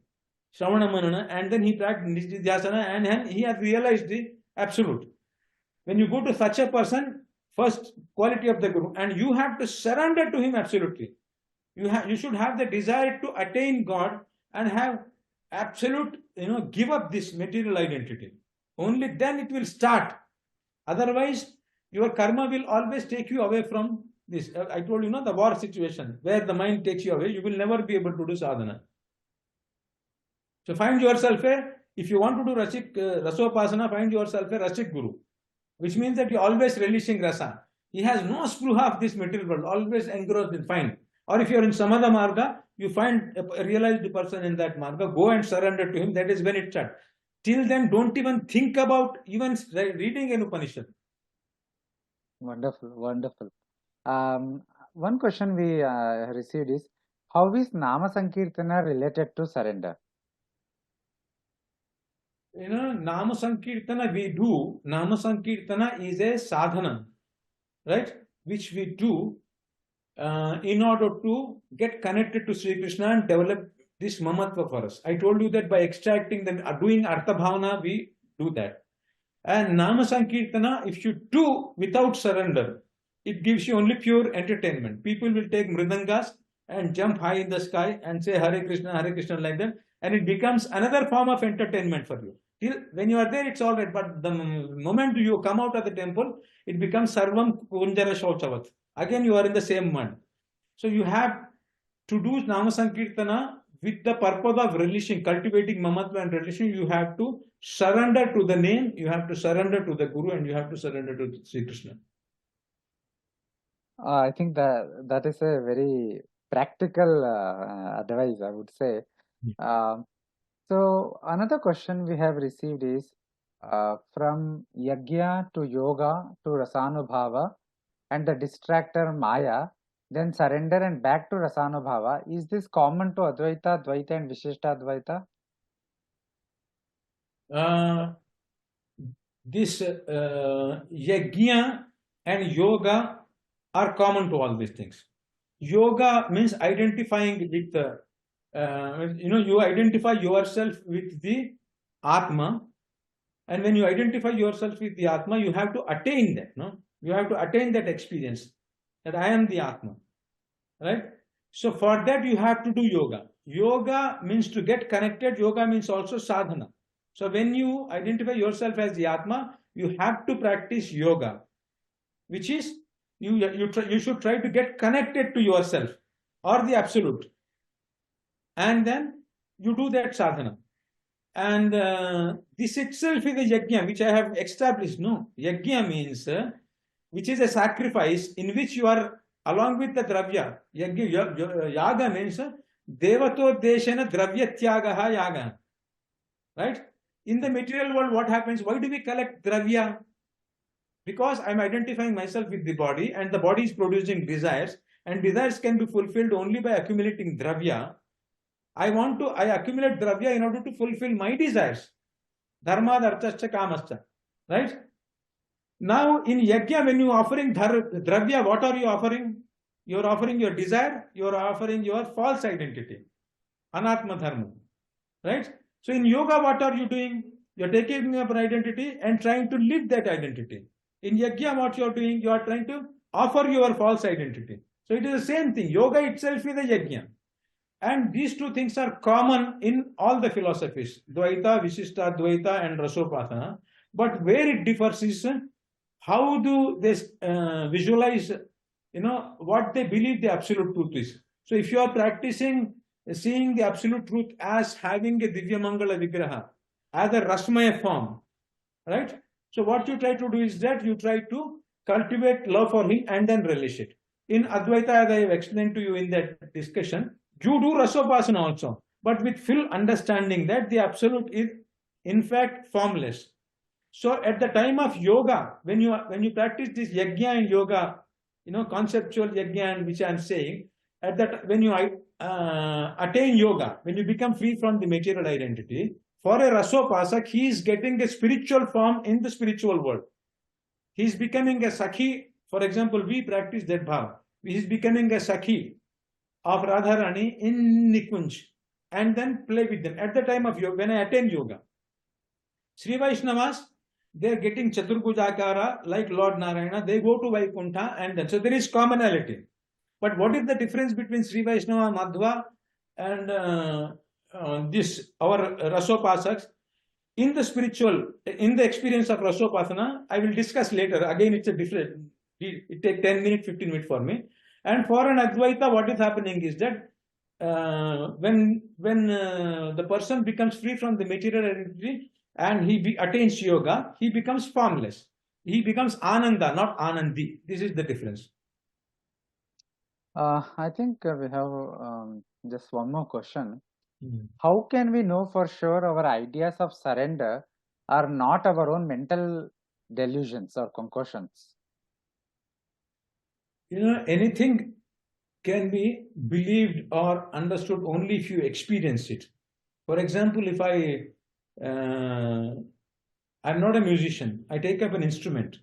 Shravana Manana, and then he practiced Nidhyasana and he has realized the absolute. When you go to such a person, first quality of the guru, and you have to surrender to him absolutely. You should have the desire to attain God and have absolute, give up this material identity. Only then it will start. Otherwise, your karma will always take you away from this. I told you, the war situation, where the mind takes you away, you will never be able to do sadhana. So find yourself if you want to do Rasopasana, find yourself a Rasik guru, which means that you are always relishing Rasa. He has no spruha of this material world, always engrossed in fine. Or if you are in Samadha Marga, you find a realized person in that Marga, go and surrender to him, that is when it starts. Till then, don't even think about even reading an Upanishad. Wonderful, wonderful. One question we received is, how is Nama Sankirtana related to surrender? Nama Sankirtana we do. Nama Sankirtana is a sadhana, right? Which we do in order to get connected to Sri Krishna and develop this mamatva for us. I told you that by extracting doing Artha Bhavana, we do that. And Nama Sankirtana, if you do without surrender, it gives you only pure entertainment. People will take mridangas and jump high in the sky and say Hare Krishna like that, and it becomes another form of entertainment for you. When you are there, it's all right, but the moment you come out of the temple, it becomes Sarvam Kunjara Shauchavat. Again, you are in the same mud. So you have to do Nama Sankirtana with the purpose of relishing, cultivating mamatva and relishing. You have to surrender to the name, you have to surrender to the Guru, and you have to surrender to Sri Krishna. I think that is a very practical advice, I would say. So another question we have received is from Yagya to Yoga to Rasanubhava and the distractor Maya, then surrender and back to Rasanubhava. Is this common to Advaita, Dvaita and Vishishta Advaita? This Yagya and Yoga are common to all these things. Yoga means identifying with the you identify yourself with the Atma, and when you identify yourself with the Atma, you have to attain that, you have to attain that experience that I am the Atma, right? So for that you have to do yoga. Yoga means to get connected. Yoga means also sadhana. So when you identify yourself as the Atma, you have to practice yoga, which is you should try to get connected to yourself or the absolute. And then you do that sadhana. And this itself is a yajna, which I have established. No, yajna means which is a sacrifice in which you are along with the dravya. Yaga means devato deshana dravya tyagaha yaga. Right? In the material world, what happens? Why do we collect dravya? Because I'm identifying myself with the body, and the body is producing desires, and desires can be fulfilled only by accumulating dravya. I accumulate dravya in order to fulfill my desires. Dharma, arthascha, kamascha. Right? Now, in yajna, when you are offering dravya, what are you offering? You are offering your desire, you are offering your false identity, anatma dharma. Right? So, in yoga, what are you doing? You are taking up an identity and trying to live that identity. In yajna, what you are doing? You are trying to offer your false identity. So, it is the same thing. Yoga itself is a yajna. And these two things are common in all the philosophies, Dvaita, Visishta, Advaita, and Rasopasana. But where it differs is how do they visualize, what they believe the absolute truth is. So if you are practicing seeing the absolute truth as having a Divya Mangala Vigraha, as a Rasmaya form, right? So what you try to do is that you try to cultivate love for him and then relish it. In Advaita, as I have explained to you in that discussion, you do Rasopasana also, but with full understanding that the absolute is in fact formless. So at the time of yoga, when you practice this yajna and yoga, conceptual yajna, which I am saying, at that when you attain yoga, when you become free from the material identity, for a Rasopasak, he is getting a spiritual form in the spiritual world. He is becoming a Sakhi. For example, we practice that Bhav. He is becoming a Sakhi of Radharani in Nikunj and then play with them. At the time of yoga, when I attain yoga, Sri Vaishnavas, they are getting Chaturbhujakara like Lord Narayana. They go to Vaikuntha and then, so there is commonality. But what is the difference between Sri Vaishnava, Madhva and our Rasopasaks? In the spiritual, in the experience of Rasopasana, I will discuss later. Again, it's a different, it takes 10 minutes, 15 minutes for me. And for an Advaita, what is happening is that when the person becomes free from the material identity and he attains yoga, he becomes formless. He becomes Ananda, not Anandi. This is the difference. I think we have just one more question. How can we know for sure our ideas of surrender are not our own mental delusions or concoctions? Anything can be believed or understood only if you experience it. For example, if I'm not a musician, I take up an instrument.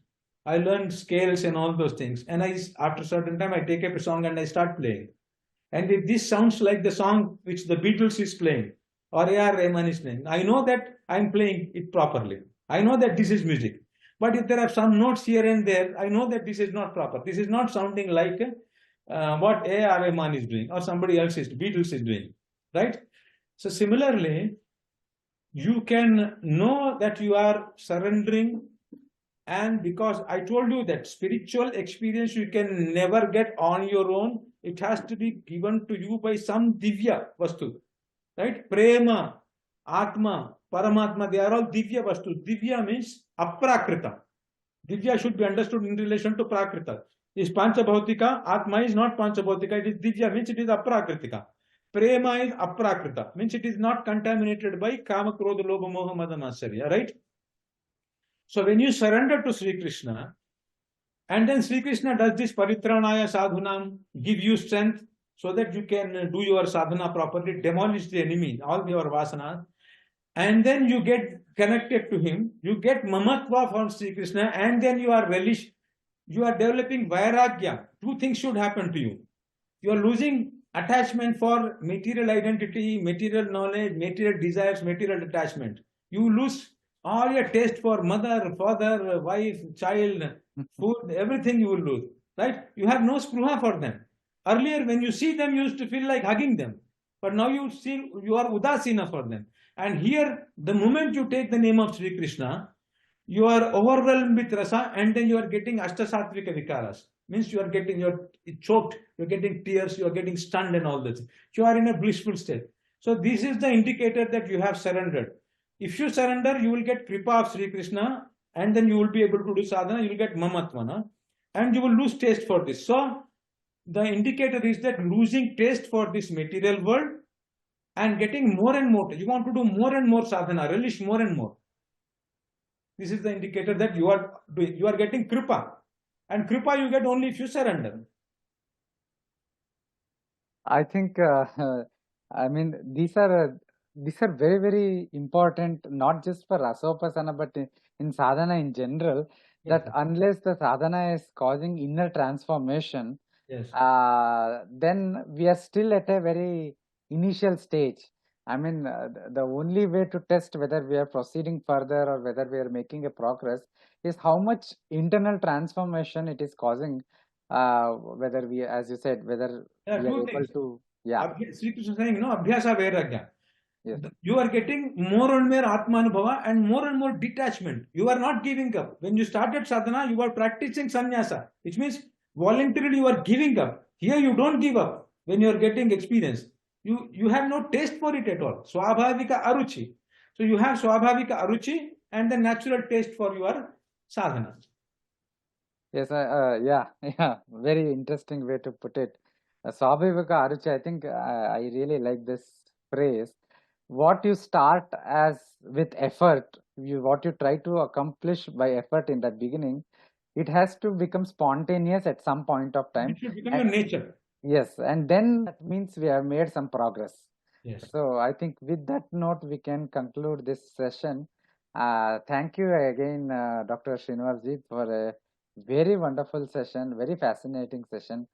I learn scales and all those things. And after a certain time, I take up a song and I start playing. And if this sounds like the song which the Beatles is playing or A.R. Rahman is playing, I know that I'm playing it properly. I know that this is music. But if there are some notes here and there, I know that this is not proper. This is not sounding like what A.R. Rahman is doing or somebody else Beatles is doing, right? So similarly, you can know that you are surrendering, and because I told you that spiritual experience you can never get on your own, it has to be given to you by some Divya Vastu, right? Prema, Atma, Paramatma, they are all Divya Vastu. Divya means Aprakrita. Divya should be understood in relation to Prakrita. Is Panchabhautika, Atma is not Panchabhautika, it is Divya, means it is Aprakritika. Prema is Aprakrita, means it is not contaminated by Kama, Krodha, Lobha, Moha, Mada, Matsarya, right? So when you surrender to Sri Krishna, and then Sri Krishna does this paritranaya sadhunam, give you strength so that you can do your sadhana properly, demolish the enemy, all your vasanas, and then you get connected to him, you get mamatva from Sri Krishna, and then you are relish, you are developing vairagya. Two things should happen to you. You are losing attachment for material identity, material knowledge, material desires, material attachment. You lose all your taste for mother, father, wife, child, food, everything you will lose, right? You have no spruha for them. Earlier, when you see them, you used to feel like hugging them. But now you see, you are udasina for them. And here, the moment you take the name of Sri Krishna, you are overwhelmed with rasa, and then you are getting ashtasatvika vikaras. Means you are getting, you're choked, you're getting tears, you're getting stunned and all this. You are in a blissful state. So this is the indicator that you have surrendered. If you surrender, you will get kripa of Sri Krishna, and then you will be able to do sadhana, you will get mamatvana, and you will lose taste for this. So the indicator is that losing taste for this material world and getting more and more. You want to do more and more sadhana, relish more and more. This is the indicator that you are doing. You are getting kripa, and kripa you get only if you surrender. I think, I mean, these are very, very important, not just for Rasopasana, but in sadhana in general, that Yes. unless the sadhana is causing inner transformation, Yes. then we are still at a very initial stage. I mean, the only way to test whether we are proceeding further or whether we are making a progress is how much internal transformation it is causing, whether we, as you said, whether There we are are two able things. to, yeah, Sri Krishna is saying, abhyasa vairagya. yes, You are getting more and more Atma Anubhava and more detachment. You are not giving up. When you started sadhana, you are practicing sannyasa, which means voluntarily you are giving up. Here you don't give up when you are getting experience. You have no taste for it at all. Swabhavika aruchi. So you have swabhavika aruchi and the natural taste for your sadhana. yes, yeah, yeah, very interesting way to put it. Swabhavika Aruchi, I think I really like this phrase. What you start as with effort, what you try to accomplish by effort in that beginning, it has to become spontaneous at some point of time. It should become your nature. Yes, and then that means we have made some progress. Yes. So I think with that note, we can conclude this session. Thank you again, Dr. Srinivasji, for a very wonderful session, very fascinating session.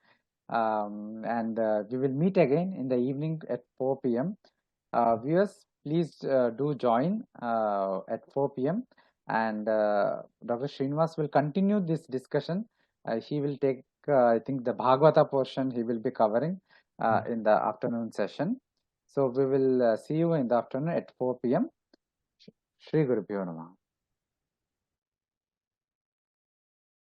And we will meet again in the evening at 4 p.m. Viewers, please do join at 4 p.m. And Dr. Srinivas will continue this discussion. He will take, I think, the Bhagavata portion he will be covering in the afternoon session. So we will see you in the afternoon at 4 p.m. Shri Guru Pyo Namaha.